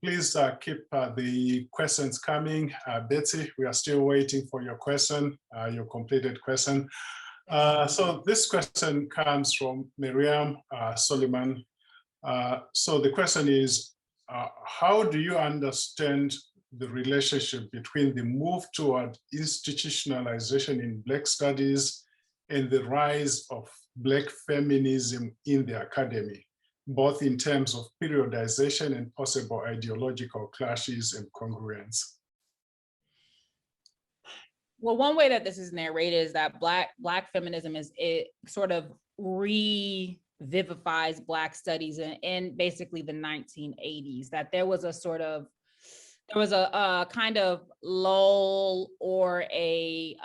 Speaker 3: Please keep the questions coming. Betsy, we are still waiting for your question, your completed question. So this question comes from Miriam Soliman. So the question is, how do you understand the relationship between the move toward institutionalization in Black studies and the rise of Black feminism in the academy, both in terms of periodization and possible ideological clashes and congruence?
Speaker 2: Well, one way that this is narrated is that Black feminism it sort of revivifies Black studies in basically the 1980s, that there was a kind of lull or a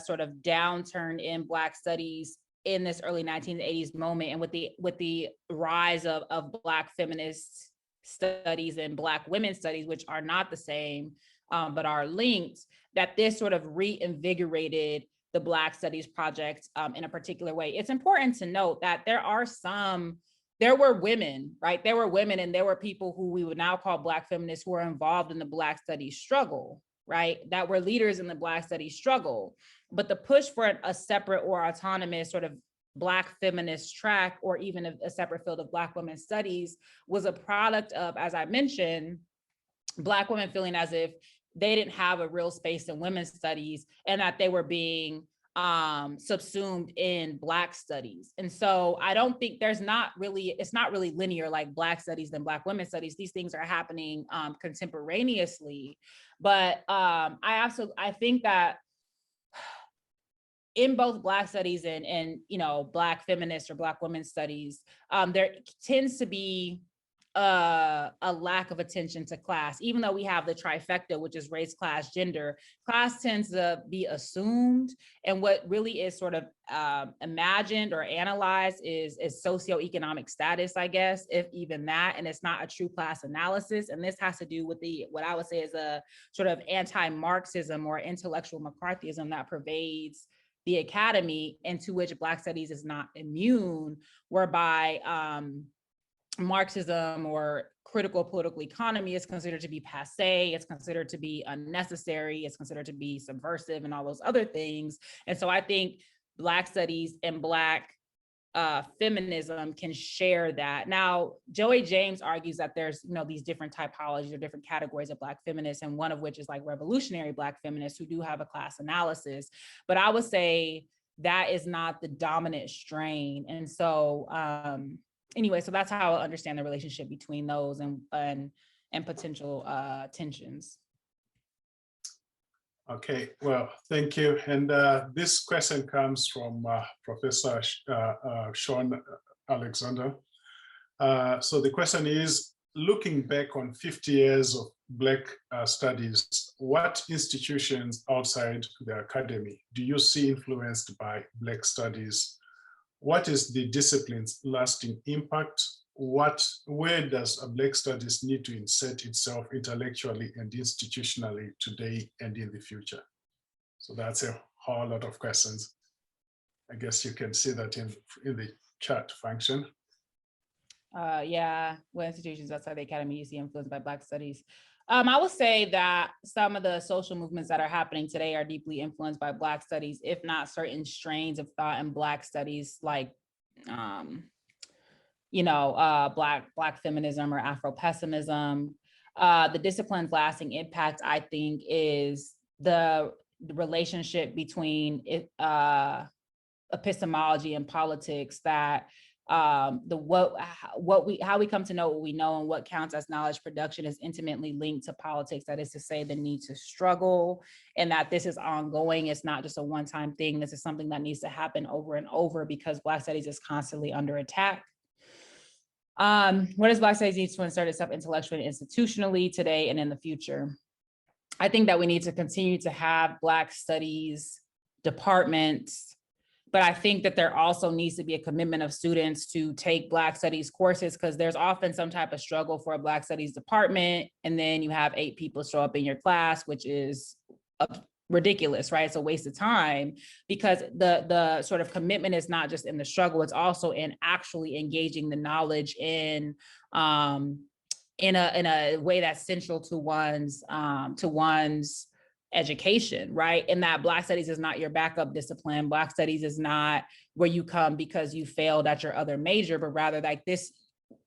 Speaker 2: sort of downturn in Black studies in this early 1980s moment, and with the rise of Black feminist studies and Black women's studies, which are not the same, but are linked, that this sort of reinvigorated the Black Studies project in a particular way. It's important to note that there were women, right? There were women and there were people who we would now call Black feminists who were involved in the Black Studies struggle, right? That were leaders in the Black Studies struggle. But the push for a separate or autonomous sort of Black feminist track, or even a separate field of Black women's studies, was a product of, as I mentioned, Black women feeling as if they didn't have a real space in women's studies and that they were being subsumed in Black studies. And so I don't think it's not really linear, like Black studies and Black women's studies. These things are happening contemporaneously. But I think that in both Black studies and Black feminist or Black women's studies, there tends to be a lack of attention to class. Even though we have the trifecta, which is race, class, gender, class tends to be assumed, and what really is sort of imagined or analyzed is socioeconomic status, I guess, if even that, and it's not a true class analysis. And this has to do with what I would say is a sort of anti-Marxism or intellectual McCarthyism that pervades the academy, and to which Black studies is not immune, whereby Marxism or critical political economy is considered to be passé, it's considered to be unnecessary, it's considered to be subversive, and all those other things. And so I think Black studies and Black feminism can share that. Now, Joey James argues that there's, these different typologies or different categories of Black feminists, and one of which is like revolutionary Black feminists who do have a class analysis. But I would say that is not the dominant strain. And so anyway, so that's how I understand the relationship between those and potential tensions.
Speaker 3: Okay, well, thank you. And this question comes from Professor Sean Alexander. So the question is, looking back on 50 years of Black studies, what institutions outside the academy do you see influenced by Black studies? What is the discipline's lasting impact? Where does Black studies need to insert itself intellectually and institutionally today and in the future? So that's a whole lot of questions. I guess you can see that in the chat function.
Speaker 2: Yeah, what institutions outside the academy you see influenced by Black studies? I would say that some of the social movements that are happening today are deeply influenced by Black studies, if not certain strains of thought in Black studies, like Black feminism or Afro-pessimism. The discipline's lasting impact, I think, is the relationship between epistemology and politics, that how we come to know what we know and what counts as knowledge production is intimately linked to politics. That is to say, the need to struggle, and that this is ongoing. It's not just a one-time thing. This is something that needs to happen over and over because Black studies is constantly under attack. What does Black studies need to insert itself intellectually and institutionally today and in the future? I think that we need to continue to have Black studies departments, but I think that there also needs to be a commitment of students to take Black studies courses, because there's often some type of struggle for a Black studies department, and then you have 8 people show up in your class, which is ridiculous, right? It's a waste of time, because the sort of commitment is not just in the struggle, it's also in actually engaging the knowledge in a way that's central to one's education, right? And that Black studies is not your backup discipline. Black studies is not where you come because you failed at your other major, but rather like this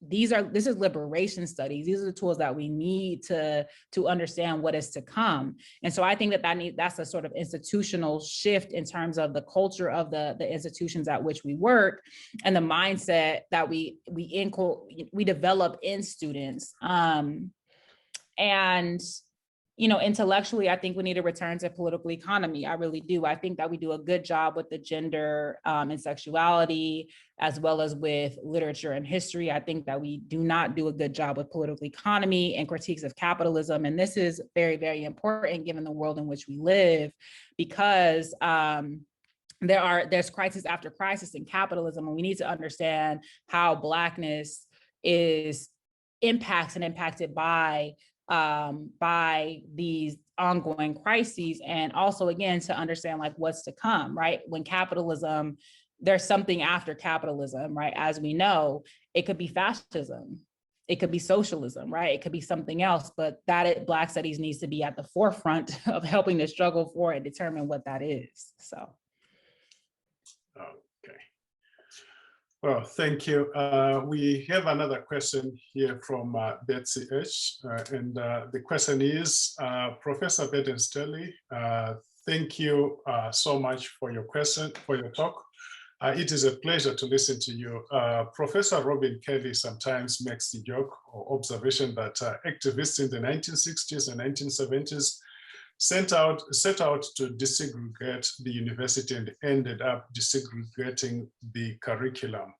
Speaker 2: is liberation studies. These are the tools that we need to understand what is to come. And so I think that's a sort of institutional shift in terms of the culture of the institutions at which we work and the mindset that we develop in students. And intellectually, I think we need to return to political economy. I really do. I think that we do a good job with the gender and sexuality, as well as with literature and history. I think that we do not do a good job with political economy and critiques of capitalism. And this is very, very important given the world in which we live, because there's crisis after crisis in capitalism, and we need to understand how Blackness is impacted by these ongoing crises, and also again to understand like what's to come, right? When capitalism, there's something after capitalism, right? As we know, it could be fascism, it could be socialism, right? It could be something else, but Black studies needs to be at the forefront of helping to struggle for and determine what that is. So.
Speaker 3: Okay. Well, thank you. We have another question here from Betsy H. And the question is, Professor Burden-Stelly, thank you so much for your talk. It is a pleasure to listen to you. Professor Robin Kelly sometimes makes the joke or observation that activists in the 1960s and 1970s set out to desegregate the university and ended up desegregating the curriculum.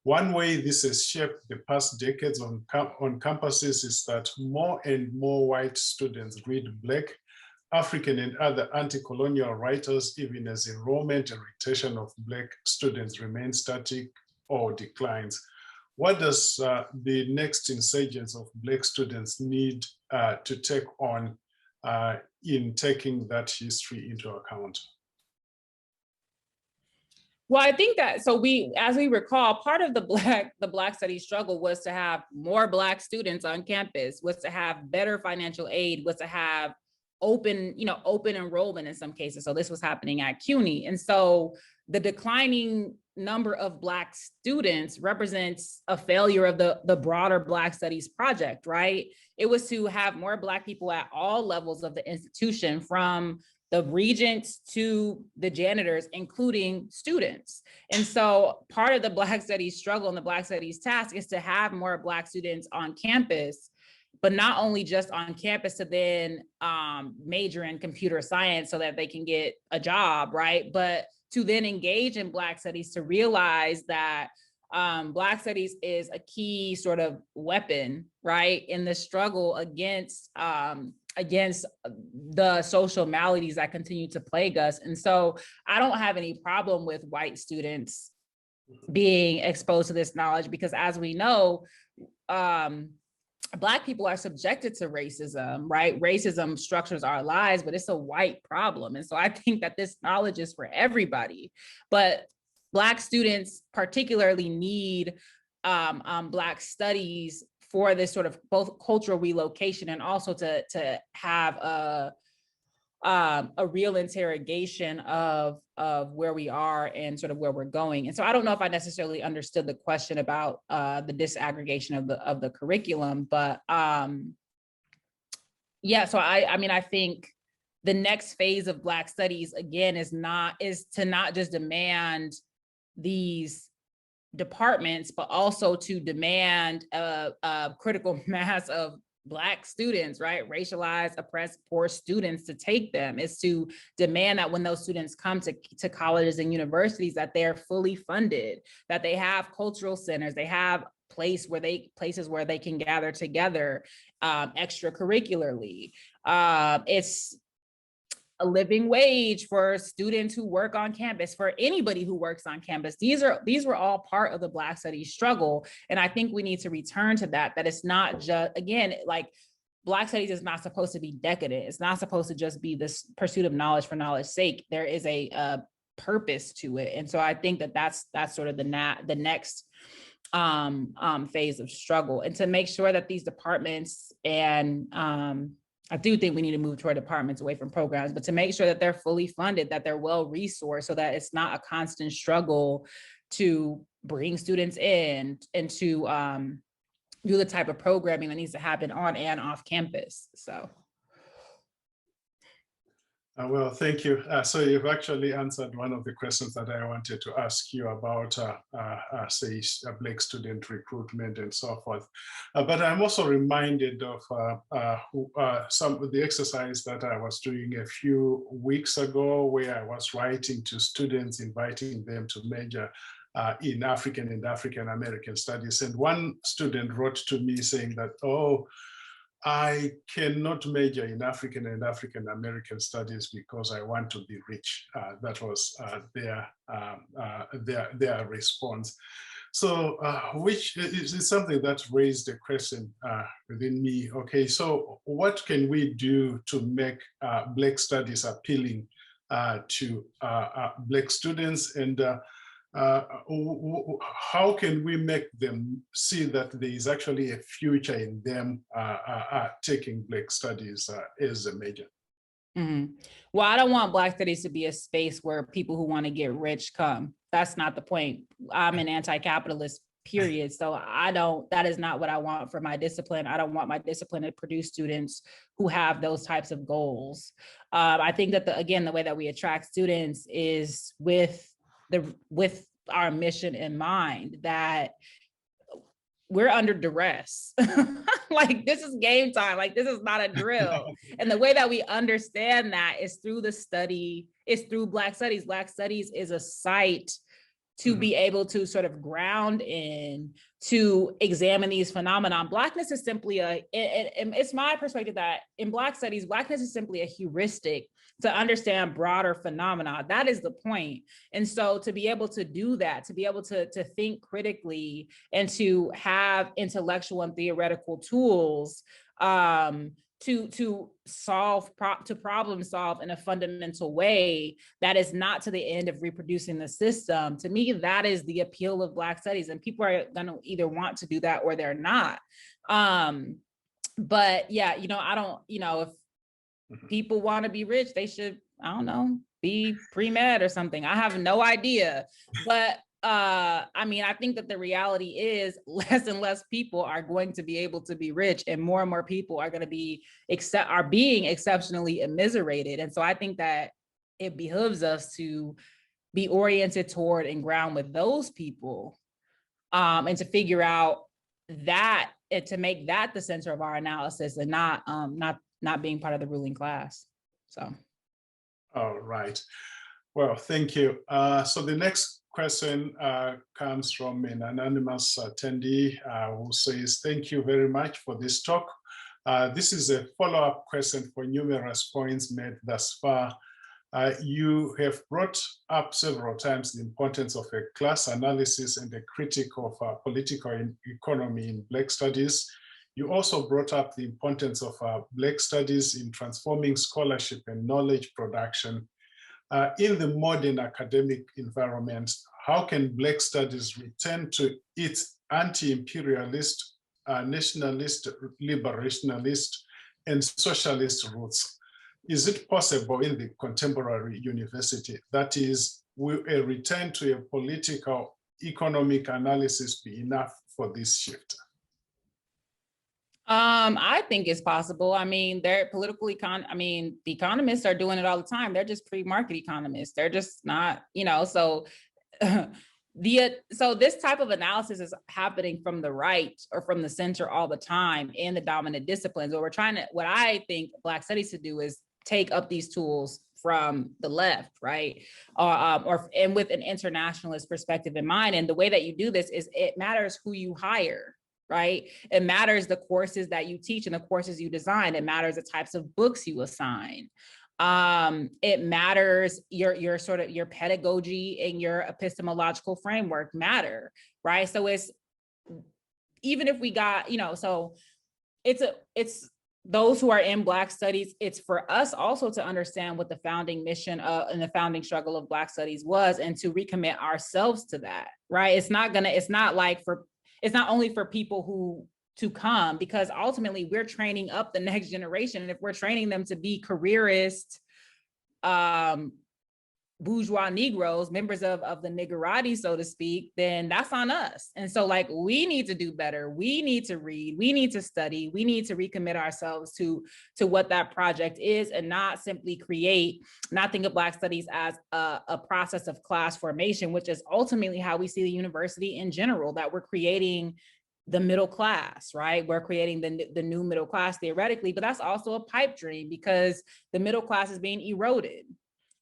Speaker 3: One way this has shaped the past decades on campuses is that more and more white students read Black, African, and other anti-colonial writers, even as enrollment and retention of Black students remain static or declines. What does the next insurgence of Black students need to take on in taking that history into account?
Speaker 2: Well, I think that, as we recall, part of the Black studies struggle was to have more Black students on campus, was to have better financial aid, was to have open enrollment in some cases. So this was happening at CUNY. And so the declining number of Black students represents a failure of the broader Black Studies project, right? It was to have more Black people at all levels of the institution, from the regents to the janitors, including students. And so part of the Black Studies struggle and the Black Studies task is to have more Black students on campus, but not only just on campus to then major in computer science so that they can get a job, right? But to then engage in Black Studies, to realize that Black Studies is a key sort of weapon, right, in the struggle against the social maladies that continue to plague us. And so I don't have any problem with white students being exposed to this knowledge, because as we know, Black people are subjected to racism, right? Racism structures our lives, but it's a white problem. And so I think that this knowledge is for everybody, but Black students particularly need Black studies for this sort of both cultural relocation and also to have a real interrogation of where we are and sort of where we're going. And so I don't know if I necessarily understood the question about the disaggregation of the curriculum, but yeah, so I mean, I think the next phase of Black Studies, again, is to not just demand these departments, but also to demand a critical mass of Black students, right? Racialized, oppressed, poor students to take them. Is to demand that when those students come to colleges and universities, that they're fully funded, that they have cultural centers, they have places where they can gather together extracurricularly. It's a living wage for students who work on campus, for anybody who works on campus. These were all part of the Black Studies struggle. And I think we need to return to that it's not just, again, like Black Studies is not supposed to be decadent. It's not supposed to just be this pursuit of knowledge for knowledge's sake. There is a purpose to it. And so I think that's sort of the next phase of struggle, and to make sure that these departments, and I do think we need to move toward departments away from programs, but to make sure that they're fully funded, that they're well resourced, so that it's not a constant struggle to bring students in and to do the type of programming that needs to happen on and off campus. So.
Speaker 3: Well, thank you. So you've actually answered one of the questions that I wanted to ask you about, say, Black student recruitment and so forth. But I'm also reminded of some of the exercise that I was doing a few weeks ago, where I was writing to students, inviting them to major in African and African American studies. And one student wrote to me saying that, oh, I cannot major in African and African American studies because I want to be rich. That was their response. So, which is something that raised a question within me. Okay, so what can we do to make Black studies appealing to Black students, and how can we make them see that there is actually a future in them taking Black studies as a major?
Speaker 2: Mm-hmm. Well, I don't want Black studies to be a space where people who want to get rich come. That's not the point. I'm an anti-capitalist, period. So that is not what I want for my discipline. I don't want my discipline to produce students who have those types of goals. I think that the way that we attract students is with our mission in mind, that we're under duress. Like, this is game time. Like, this is not a drill. And the way that we understand that is through the study, is through Black Studies. Black Studies is a site to be able to sort of ground in, to examine these phenomena. Blackness is simply it's my perspective that in Black Studies, Blackness is simply a heuristic to understand broader phenomena. That is the point. And so to be able to do that, to be able to think critically and to have intellectual and theoretical tools to problem solve in a fundamental way that is not to the end of reproducing the system. To me, that is the appeal of Black Studies, and people are going to either want to do that or they're not. But yeah, I don't, if people want to be rich, they should, I don't know, be pre-med or something. I have no idea, but I mean, I think that the reality is less and less people are going to be able to be rich, and more people are going to be being exceptionally immiserated. And so I think that it behooves us to be oriented toward and ground with those people, and to figure out that, and to make that the center of our analysis, and not being part of the ruling class. So.
Speaker 3: All right. Well, thank you. So the next question comes from an anonymous attendee who says, thank you very much for this talk. This is a follow-up question for numerous points made thus far. You have brought up several times the importance of a class analysis and a critique of political economy in Black studies. You also brought up the importance of Black studies in transforming scholarship and knowledge production. In the modern academic environment, how can Black studies return to its anti-imperialist, nationalist, liberationalist, and socialist roots? Is it possible in the contemporary university? That is, will a return to a political economic analysis be enough for this shift?
Speaker 2: I think it's possible. I mean, the economists are doing it all the time. They're just pre-market economists. They're just not, so so this type of analysis is happening from the right or from the center all the time in the dominant disciplines. What I think Black studies to do is take up these tools from the left, right? And with an internationalist perspective in mind. And the way that you do this is it matters who you hire, right? It matters the courses that you teach and the courses you design. It matters the types of books you assign. It matters your sort of your pedagogy and your epistemological framework matter, right? So it's, even if we got, so it's those who are in Black studies, it's for us also to understand what the founding mission and the founding struggle of Black studies was, and to recommit ourselves to that, right? It's not only for people who to come, because ultimately we're training up the next generation. And if we're training them to be careerist, bourgeois Negroes, members of the niggerati, so to speak, then that's on us. And so we need to do better. We need to read, we need to study, we need to recommit ourselves to what that project is, and not simply not think of Black studies as a process of class formation, which is ultimately how we see the university in general, that we're creating the middle class, right? We're creating the new middle class theoretically, but that's also a pipe dream, because the middle class is being eroded.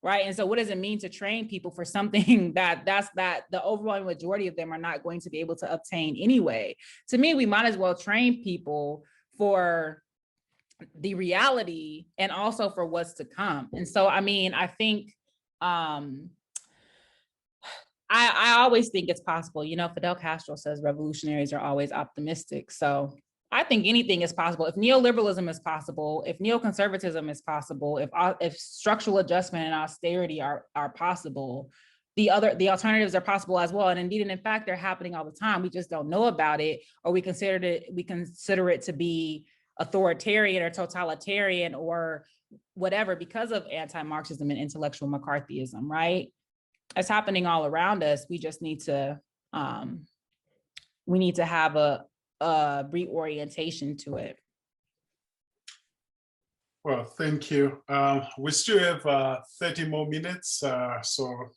Speaker 2: Right. And so what does it mean to train people for something that the overwhelming majority of them are not going to be able to obtain anyway? To me, we might as well train people for the reality and also for what's to come. And so, I mean, I think I always think it's possible. Fidel Castro says revolutionaries are always optimistic. So I think anything is possible. If neoliberalism is possible, if neoconservatism is possible, if structural adjustment and austerity are possible, the alternatives are possible as well. And indeed, and in fact, they're happening all the time. We just don't know about it, or we consider it to be authoritarian or totalitarian or whatever because of anti-Marxism and intellectual McCarthyism, right? It's happening all around us. We just need to have a reorientation to it.
Speaker 3: Well, thank you. We still have 30 more minutes, so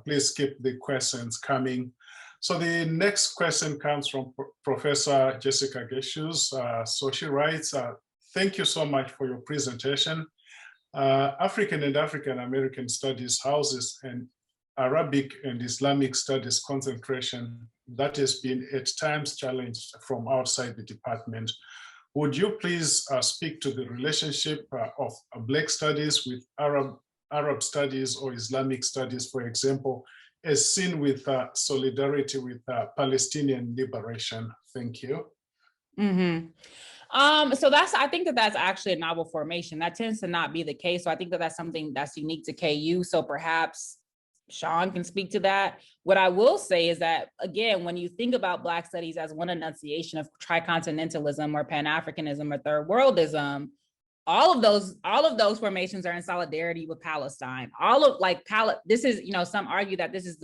Speaker 3: please keep the questions coming. So the next question comes from Professor Jessica Hbcus. So she writes, thank you so much for your presentation. African and African American Studies houses an Arabic and Islamic studies concentration that has been at times challenged from outside the department. Would you please speak to the relationship of Black studies with Arab studies or Islamic studies, for example, as seen with solidarity with Palestinian liberation? Thank you.
Speaker 2: Mm-hmm. So I think that's actually a novel formation. That tends to not be the case. So I think that's something that's unique to KU. So perhaps Sean can speak to that. What I will say is that, again, when you think about Black studies as one enunciation of tricontinentalism or Pan-Africanism or third worldism, all of those formations are in solidarity with Palestine. This is, some argue that this is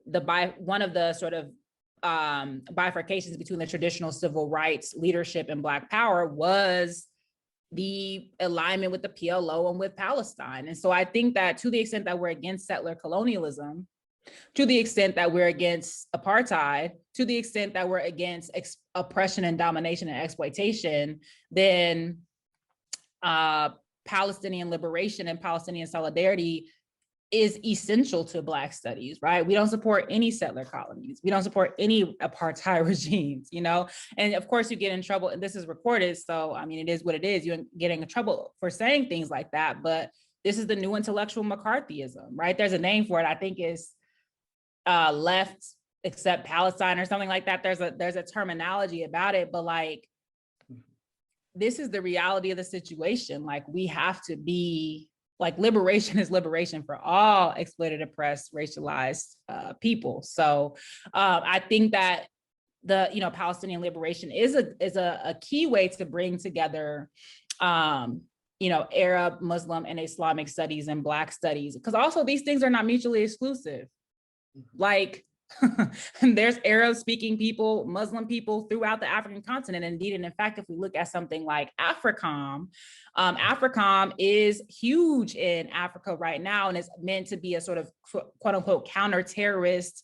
Speaker 2: one of the sort of bifurcations between the traditional civil rights leadership and Black power was the alignment with the PLO and with Palestine. And so I think that to the extent that we're against settler colonialism, to the extent that we're against apartheid, to the extent that we're against oppression and domination and exploitation, then Palestinian liberation and Palestinian solidarity is essential to Black studies, right? We don't support any settler colonies. We don't support any apartheid regimes, you know? And of course you get in trouble, and this is recorded, so I mean, it is what it is. You're getting in trouble for saying things like that, but this is the new intellectual McCarthyism, right? There's a name for it. I think it's left except Palestine or something like that. There's a terminology about it, but like, this is the reality of the situation. Like, we have to be, like, liberation is liberation for all exploited, oppressed, racialized people. So I think that the, you know, Palestinian liberation is a key way to bring together, you know, Arab, Muslim, and Islamic studies and Black studies, because also these things are not mutually exclusive. Like, there's Arab-speaking people, Muslim people throughout the African continent. Indeed, and in fact, if we look at something like AFRICOM, AFRICOM is huge in Africa right now, and it's meant to be a sort of quote unquote counter-terrorist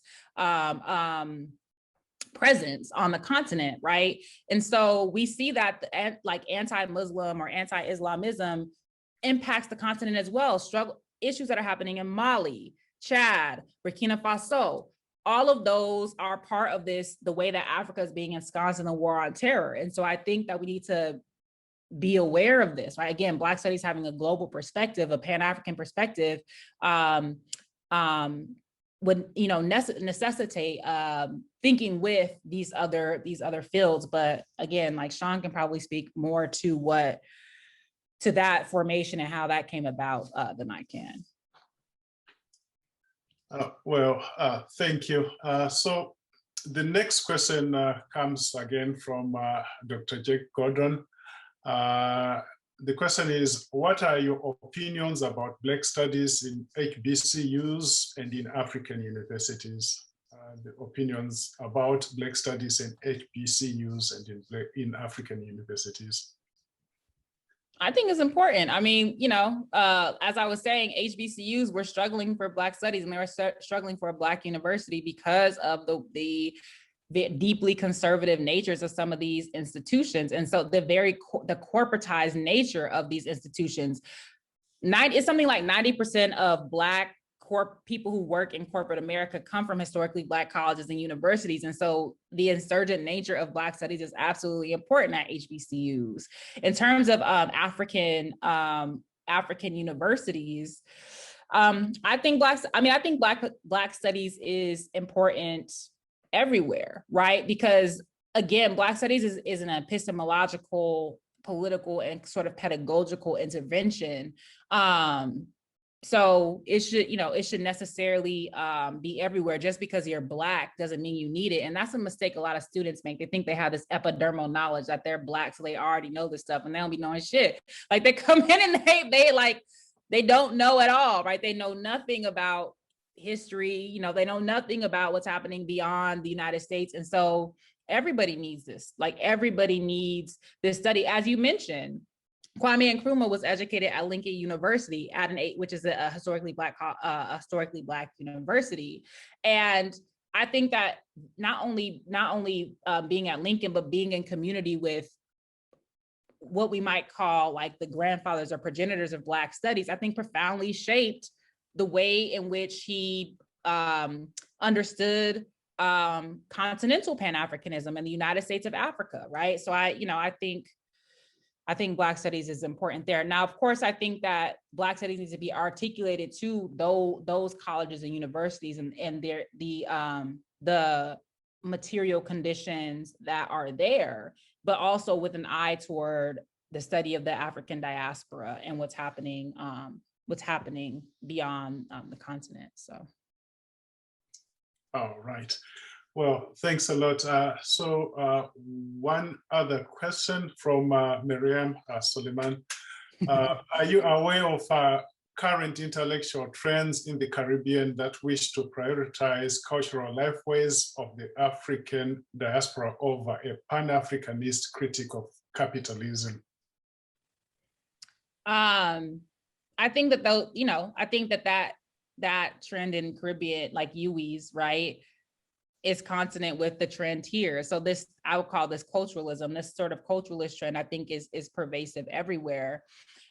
Speaker 2: presence on the continent, right? And so we see that like anti-Muslim or anti-Islamism impacts the continent as well. Issues that are happening in Mali, Chad, Burkina Faso, all of those are part of this, the way that Africa is being ensconced in the war on terror. And so I think that we need to be aware of this, right? Again, Black studies having a global perspective, a Pan-African perspective, would, you know, necessitate thinking with these other fields. But again, like Sean can probably speak more to that formation and how that came about than I can.
Speaker 3: Thank you. So the next question comes again from Dr. Jake Gordon. The question is, what are your opinions about Black studies in HBCUs and in African universities? The opinions about Black studies in HBCUs and in African universities.
Speaker 2: I think it's important. I mean, you know, as I was saying, HBCUs were struggling for Black studies, and they were struggling for a Black university because of the deeply conservative natures of some of these institutions. And so the corporatized nature of these institutions, it's something like 90% of Black people who work in corporate America come from historically Black colleges and universities. And so the insurgent nature of Black studies is absolutely important at HBCUs. In terms of African universities, I think Black studies is important everywhere, right? Because again, Black studies is an epistemological, political, and sort of pedagogical intervention. So it should necessarily be everywhere. Just because you're Black doesn't mean you need it. And that's a mistake a lot of students make. They think they have this epidermal knowledge that they're Black, so they already know this stuff, and they don't be knowing shit. Like, they come in and they don't know at all, right? They know nothing about history, you know, they know nothing about what's happening beyond the United States. And so everybody needs this. Like, everybody needs this study. As you mentioned, Kwame Nkrumah was educated at Lincoln University which is a historically Black university. And I think that not only being at Lincoln, but being in community with what we might call like the grandfathers or progenitors of Black studies, I think profoundly shaped the way in which he understood continental Pan-Africanism and the United States of Africa, right? So I think Black studies is important there. Now, of course, I think that Black studies needs to be articulated to those colleges and universities and the material conditions that are there, but also with an eye toward the study of the African diaspora and what's happening beyond the continent. So.
Speaker 3: All right. Well, thanks a lot. So one other question from Miriam Suleiman. Are you aware of current intellectual trends in the Caribbean that wish to prioritize cultural lifeways of the African diaspora over a Pan-Africanist critique of capitalism?
Speaker 2: I think that though, I think that trend in Caribbean, like UWIs, right, is consonant with the trend here. So this, I would call this culturalism, this sort of culturalist trend, I think is pervasive everywhere.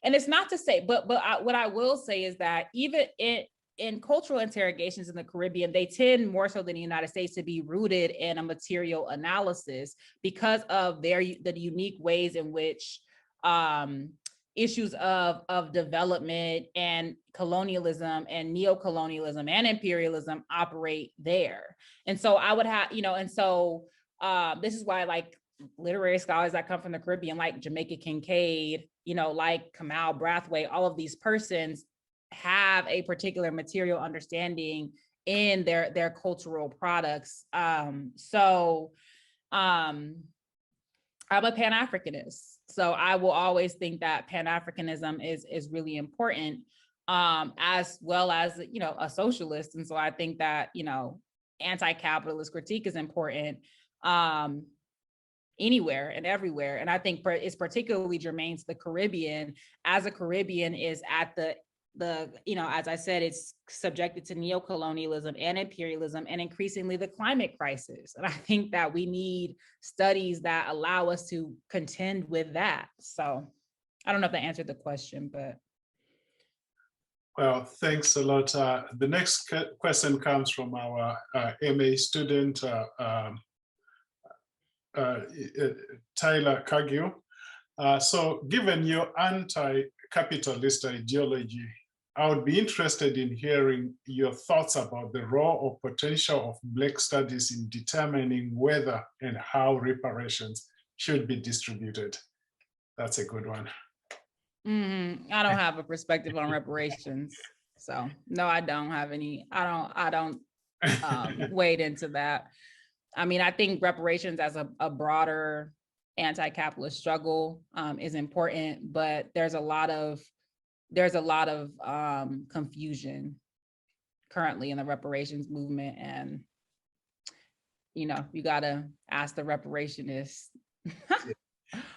Speaker 2: And it's not to say, but what I will say is that even in cultural interrogations in the Caribbean, they tend more so than the United States to be rooted in a material analysis because of the unique ways in which issues of development and colonialism and neocolonialism and imperialism operate there. And so I would have, this is why like literary scholars that come from the Caribbean, like Jamaica Kincaid, like Amal Brathwaite, all of these persons have a particular material understanding in their cultural products. So I'm a Pan-Africanist. So I will always think that Pan-Africanism is really important, as well as, a socialist. And so I think that, anti-capitalist critique is important anywhere and everywhere. And I think it's particularly germane to the Caribbean, as a Caribbean is at the as I said, it's subjected to neocolonialism and imperialism and increasingly the climate crisis. And I think that we need studies that allow us to contend with that. So I don't know if that answered the question, but.
Speaker 3: Well, thanks a lot. The next question comes from our MA student, Tyler Cargill. So given your anti-capitalist ideology, I would be interested in hearing your thoughts about the role or potential of Black studies in determining whether and how reparations should be distributed. That's a good one.
Speaker 2: I don't have a perspective on reparations. So no, I don't have any, I don't wade into that. I mean, I think reparations as a broader anti-capitalist struggle is important, but there's a lot of confusion currently in the reparations movement, and you gotta ask the reparationists.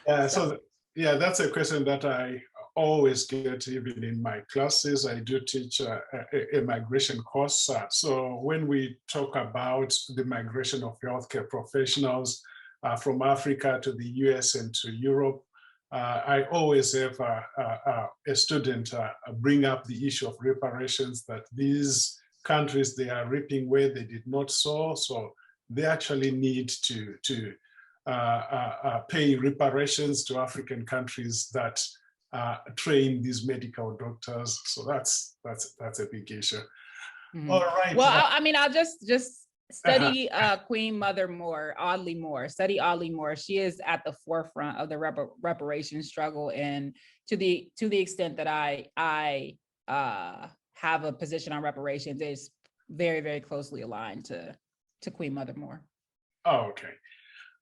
Speaker 3: Yeah, so yeah, that's a question that I always get even in my classes. I do teach a migration course. So when we talk about the migration of healthcare professionals from Africa to the US and to Europe, I always have a student bring up the issue of reparations, that these countries, they are reaping where they did not sow. So they actually need to pay reparations to African countries that train these medical doctors. So that's a big issue. All right.
Speaker 2: Well, I mean, I'll just study Queen Mother Moore, Audley Moore. Study Audley Moore. She is at the forefront of the reparations struggle, and to the extent that I have a position on reparations, is very, very closely aligned to Queen Mother Moore.
Speaker 3: Oh, okay.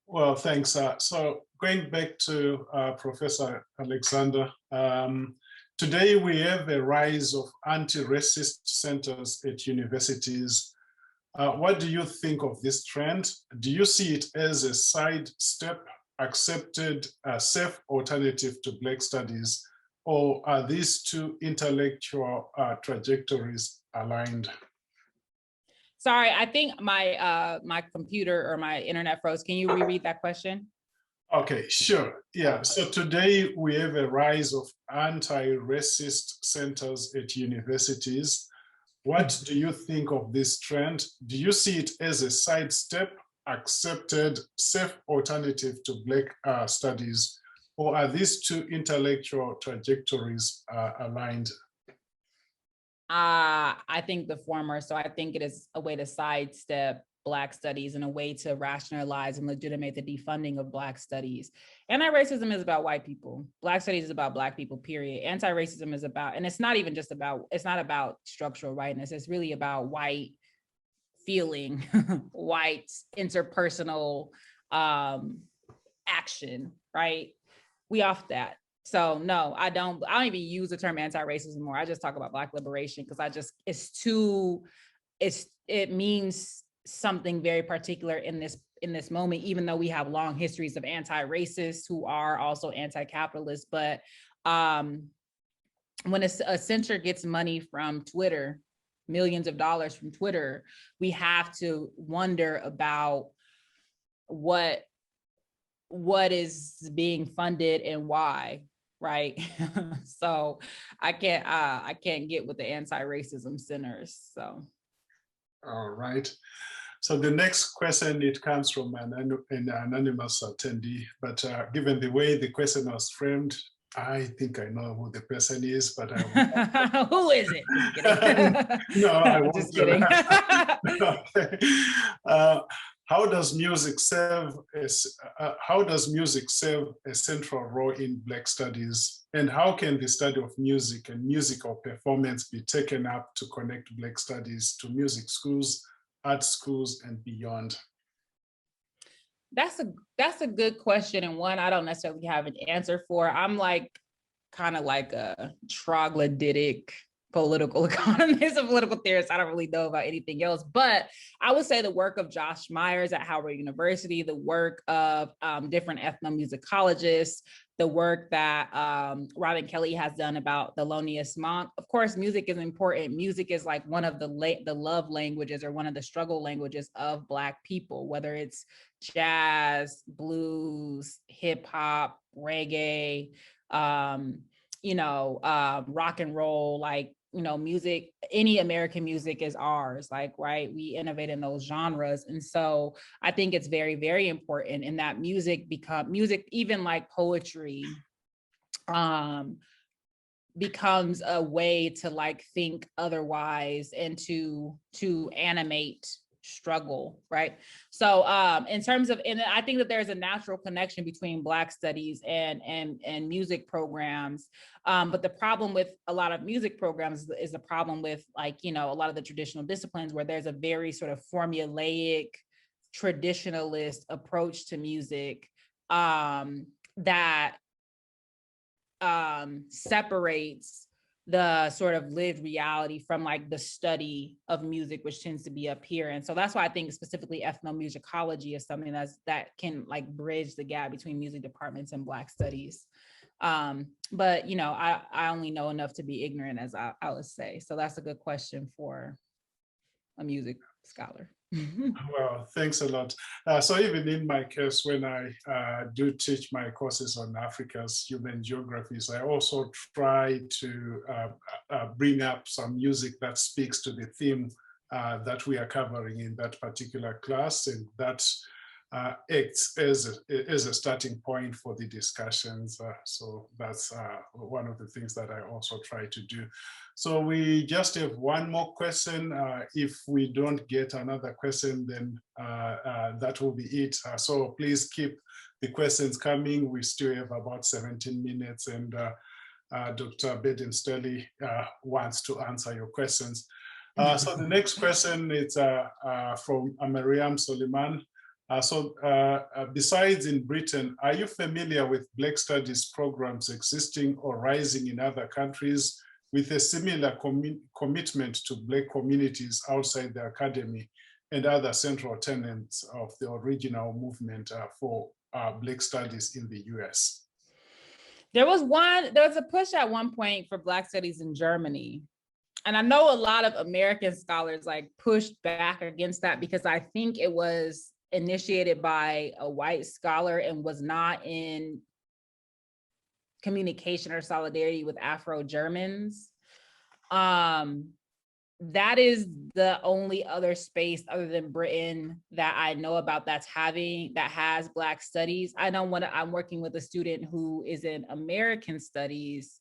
Speaker 3: Well, thanks. So going back to Professor Alexander, today we have a rise of anti-racist centers at universities. What do you think of this trend? Do you see it as a side step, accepted, safe alternative to Black studies, or are these two intellectual trajectories aligned?
Speaker 2: Sorry, I think my computer or my internet froze. Can you reread that question?
Speaker 3: Okay, sure. Yeah, so today we have a rise of anti-racist centers at universities. What do you think of this trend? Do you see it as a sidestep, accepted, safe alternative to Black studies, or are these two intellectual trajectories aligned?
Speaker 2: I think the former. So I think it is a way to sidestep Black studies and a way to rationalize and legitimate the defunding of Black studies. Anti-racism is about white people. Black studies is about Black people, period. Anti-racism is about, and it's not even just about, it's not about structural whiteness. It's really about white feeling, white interpersonal action, right? We off that. So no, I don't even use the term anti-racism anymore. I just talk about Black liberation because it means something very particular in this moment, even though we have long histories of anti-racists who are also anti-capitalist. But when a censor gets money from Twitter, millions of dollars from Twitter, we have to wonder about what is being funded and why, right? So I can't get with the anti-racism centers. So.
Speaker 3: All right. So the next question, it comes from an anonymous attendee, but given the way the question was framed, I think I know who the person is, but I
Speaker 2: who is it? Just kidding.
Speaker 3: No, I won't.
Speaker 2: Just kidding.
Speaker 3: Okay. How does music serve a central role in Black studies? And how can the study of music and musical performance be taken up to connect Black studies to music schools, art schools, and beyond?
Speaker 2: That's a good question, and one I don't necessarily have an answer for. I'm kind of like a troglodytic political economist, a political theorist. I don't really know about anything else, but I would say the work of Josh Myers at Howard University, the work of different ethnomusicologists, the work that Robin Kelly has done about Thelonious Monk. Of course, music is important. Music is like one of the love languages or one of the struggle languages of Black people, whether it's jazz, blues, hip hop, reggae, rock and roll, music, any American music is ours, right? We innovate in those genres. And so I think it's very, very important in that music, even like poetry, becomes a way to think otherwise and to animate struggle, right? So in terms of, and I think that there's a natural connection between Black studies and music programs. But the problem with a lot of music programs is the problem with a lot of the traditional disciplines where there's a very sort of formulaic, traditionalist approach to music that separates the sort of lived reality from the study of music, which tends to be up here. And so that's why I think specifically ethnomusicology is something that can bridge the gap between music departments and Black studies. But I only know enough to be ignorant, as I would say. So that's a good question for a music scholar.
Speaker 3: Well, thanks a lot. So even in my case, when I do teach my courses on Africa's human geographies, I also try to bring up some music that speaks to the theme that we are covering in that particular class, and that acts as a starting point for the discussions. So that's one of the things that I also try to do. So we just have one more question. If we don't get another question, then that will be it. So please keep the questions coming. We still have about 17 minutes, and Dr. Burden-Stelly wants to answer your questions. So the next question is from Mariam Soliman. Besides in Britain, are you familiar with Black studies programs existing or rising in other countries with a similar commitment to Black communities outside the academy and other central tenets of the original movement for Black studies in the US?
Speaker 2: There was a push at one point for Black studies in Germany. And I know a lot of American scholars pushed back against that because I think it was initiated by a white scholar and was not in communication or solidarity with Afro-Germans. That is the only other space other than Britain that I know about that has Black studies. I'm working with a student who is in American studies.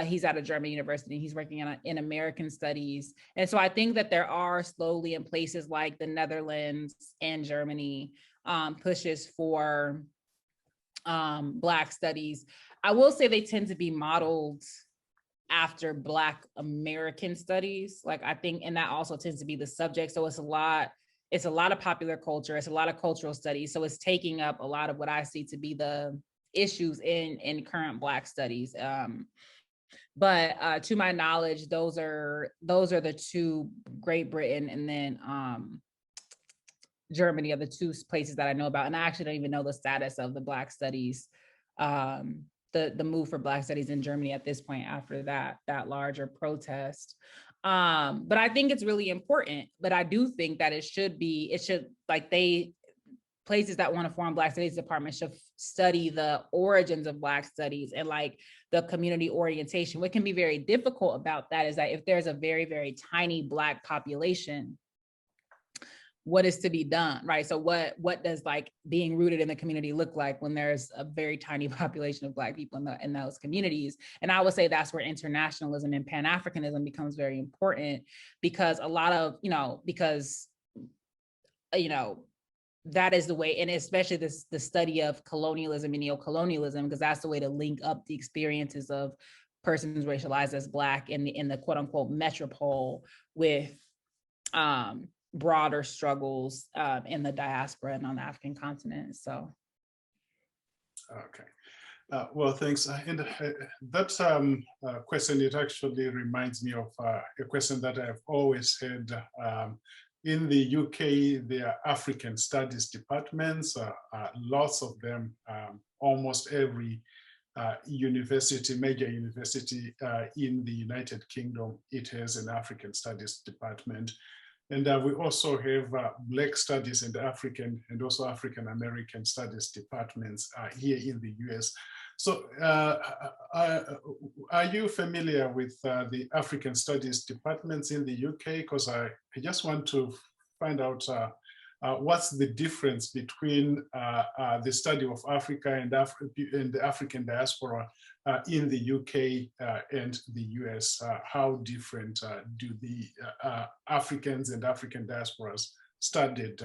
Speaker 2: He's at a German university. He's working in American studies. And so I think that there are slowly in places like the Netherlands and Germany pushes for Black studies. I will say they tend to be modeled after Black American studies. I think, and that also tends to be the subject. So it's a lot of popular culture. It's a lot of cultural studies. So it's taking up a lot of what I see to be the issues in current Black studies. But to my knowledge, those are the two, Great Britain and then Germany, are the two places that I know about. And I actually don't even know the status of the Black studies, the move for Black studies in Germany at this point after that larger protest. But I think it's really important, but I do think that places that want to form Black studies departments should study the origins of Black studies and like the community orientation. What can be very difficult about that is that if there's a very, very tiny Black population, what is to be done, right? So what does like being rooted in the community look like when there's a very tiny population of Black people in those communities? And I would say that's where internationalism and Pan-Africanism becomes very important, because a lot of, that is the way, and especially the study of colonialism and neocolonialism, because that's the way to link up the experiences of persons racialized as Black in the quote unquote metropole with broader struggles in the diaspora and on the African continent. So.
Speaker 3: Okay. Well, thanks. And that question, it actually reminds me of a question that I've always had. In the UK, there are African studies departments, lots of them, almost every major university in the United Kingdom, it has an African studies department. And we also have Black studies and African and also African American studies departments here in the US. So are you familiar with the African studies departments in the UK? Because I just want to find out what's the difference between the study of Africa and the African diaspora in the UK and the US. How different do the Africans and African diasporas studied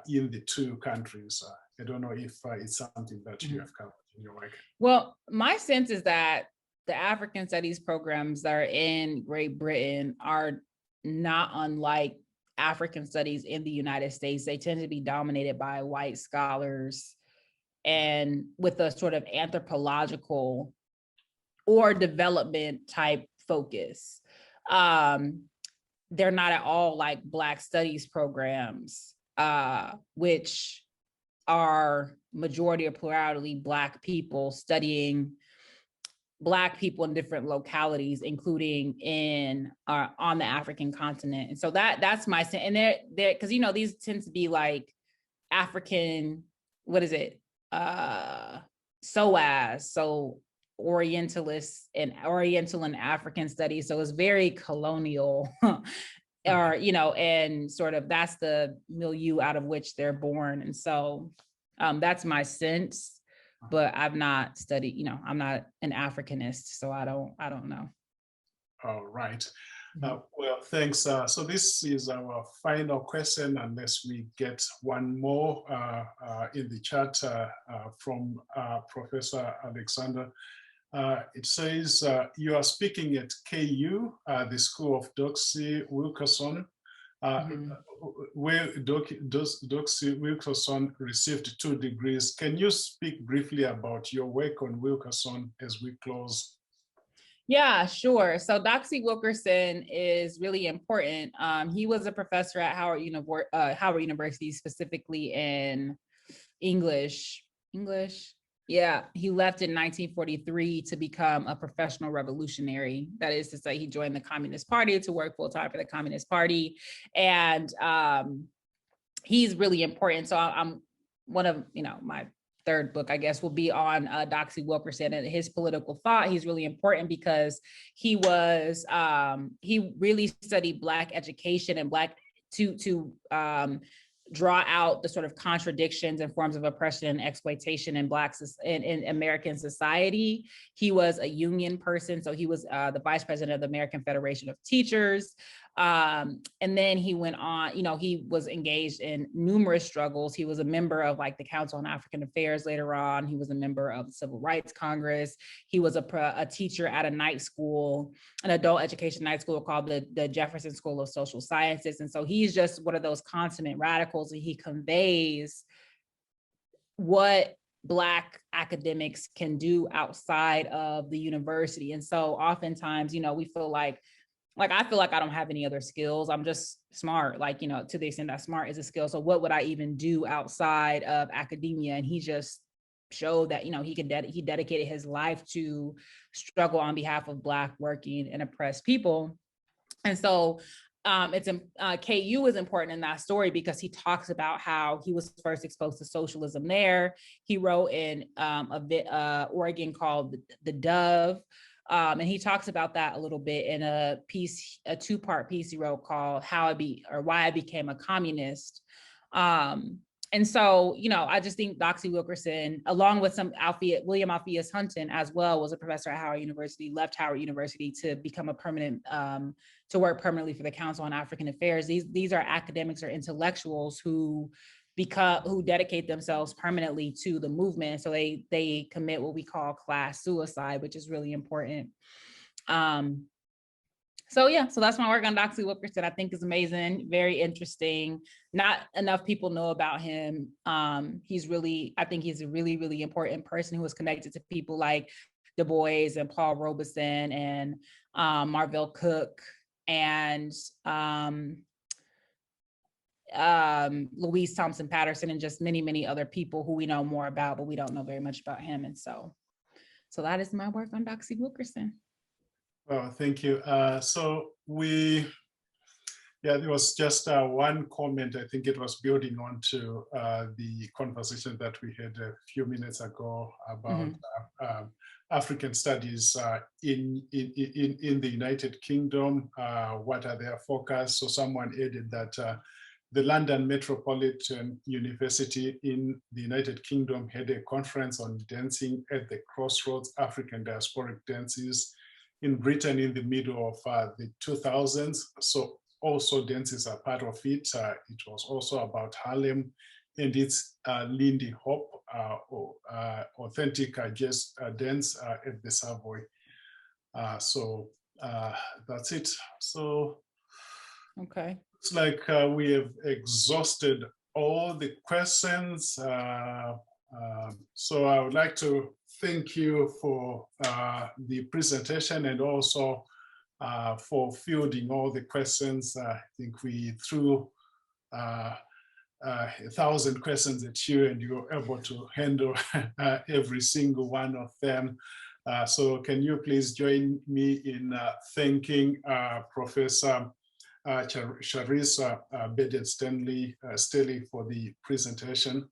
Speaker 3: in the two countries? I don't know if it's something that you have covered in your work.
Speaker 2: Well, my sense is that the African studies programs that are in Great Britain are not unlike African studies in the United States. They tend to be dominated by white scholars and with a sort of anthropological or development type focus. They're not at all like Black studies programs, which are majority or plurality Black people studying Black people in different localities, including in on the African continent. And so that's my sense. And they're because these tend to be like African, what is it? SOAS, so Oriental and African studies. So it's very colonial, or and sort of that's the milieu out of which they're born. And so that's my sense. But I've not studied, I'm not an Africanist, so I don't know.
Speaker 3: All right. Well, thanks. So this is our final question, unless we get one more in the chat from Professor Alexander. It says, you are speaking at KU, the School of Doxy Wilkerson, where Doxy Wilkerson received 2 degrees. Can you speak briefly about your work on Wilkerson as we close?
Speaker 2: Yeah, sure. So Doxy Wilkerson is really important. He was a professor at Howard University, specifically in English. Yeah, he left in 1943 to become a professional revolutionary. That is to say, he joined the Communist Party to work full-time for the Communist Party. And he's really important. So I'm one of, my third book, I guess, will be on Doxy Wilkerson and his political thought. He's really important because he really studied Black education and Black to draw out the sort of contradictions and forms of oppression and exploitation in in American society. He was a union person, so he was the vice president of the American Federation of Teachers. And then he went on, he was engaged in numerous struggles. He was a member of like the Council on African Affairs later on. He was a member of the Civil Rights Congress. He was a teacher at a night school, an adult education night school called the Jefferson School of Social Sciences. And so he's just one of those consummate radicals, and he conveys what Black academics can do outside of the university. And so oftentimes, you know, we feel like I feel like I don't have any other skills. I'm just smart, like, you know, to the extent that smart is a skill. So what would I even do outside of academia? And he just showed that, you know, he dedicated his life to struggle on behalf of Black working and oppressed people. And so KU is important in that story because he talks about how he was first exposed to socialism there. He wrote in Oregon called The Dove. And he talks about that a little bit in a piece, a two-part piece he wrote called Why I Became a Communist. And so, you know, I just think Doxy Wilkerson, along with William Alpheus Hunton as well, was a professor at Howard University, left Howard University to become a permanent, to work permanently for the Council on African Affairs. These are academics or intellectuals who dedicate themselves permanently to the movement. So they commit what we call class suicide, which is really important. So that's my work on Doxy Wilkerson. I think is amazing, very interesting. Not enough people know about him. I think he's a really, really important person who was connected to people like Du Bois and Paul Robeson and Marvell Cook and Louise Thompson Patterson and just many, many other people who we know more about, but we don't know very much about him. And so that is my work on Doxy Wilkerson.
Speaker 3: Oh, thank you. There was just one comment. I think it was building on to the conversation that we had a few minutes ago about African studies in the United Kingdom. What are their focus? So someone added that the London Metropolitan University in the United Kingdom had a conference on dancing at the crossroads, African diasporic dances in Britain in the middle of the 2000s. So also dances are part of it. It was also about Harlem and its Lindy Hop, authentic jazz dance at the Savoy. That's it. So
Speaker 2: okay.
Speaker 3: It's like we have exhausted all the questions. So I would like to thank you for the presentation and also for fielding all the questions. I think we threw 1,000 questions at you and you were able to handle every single one of them. So can you please join me in thanking Professor Charisse Burden-Stelly for the presentation.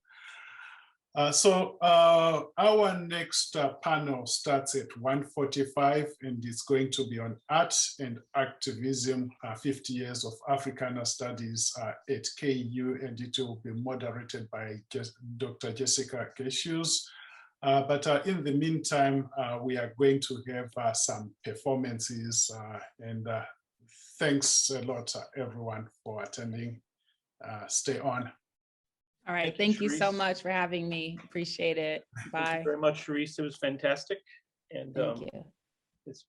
Speaker 3: Our next panel starts at 1:45 and it's going to be on art and activism, 50 years of Africana Studies at KU, and it will be moderated by Dr. Hbcus. But in the meantime, we are going to have some performances and thanks a lot, everyone, for attending. Stay on.
Speaker 2: All right. Thank you so much for having me. Appreciate it. Bye.
Speaker 4: Thank you very much, Charisse. It was fantastic. And
Speaker 2: thank you.
Speaker 4: It's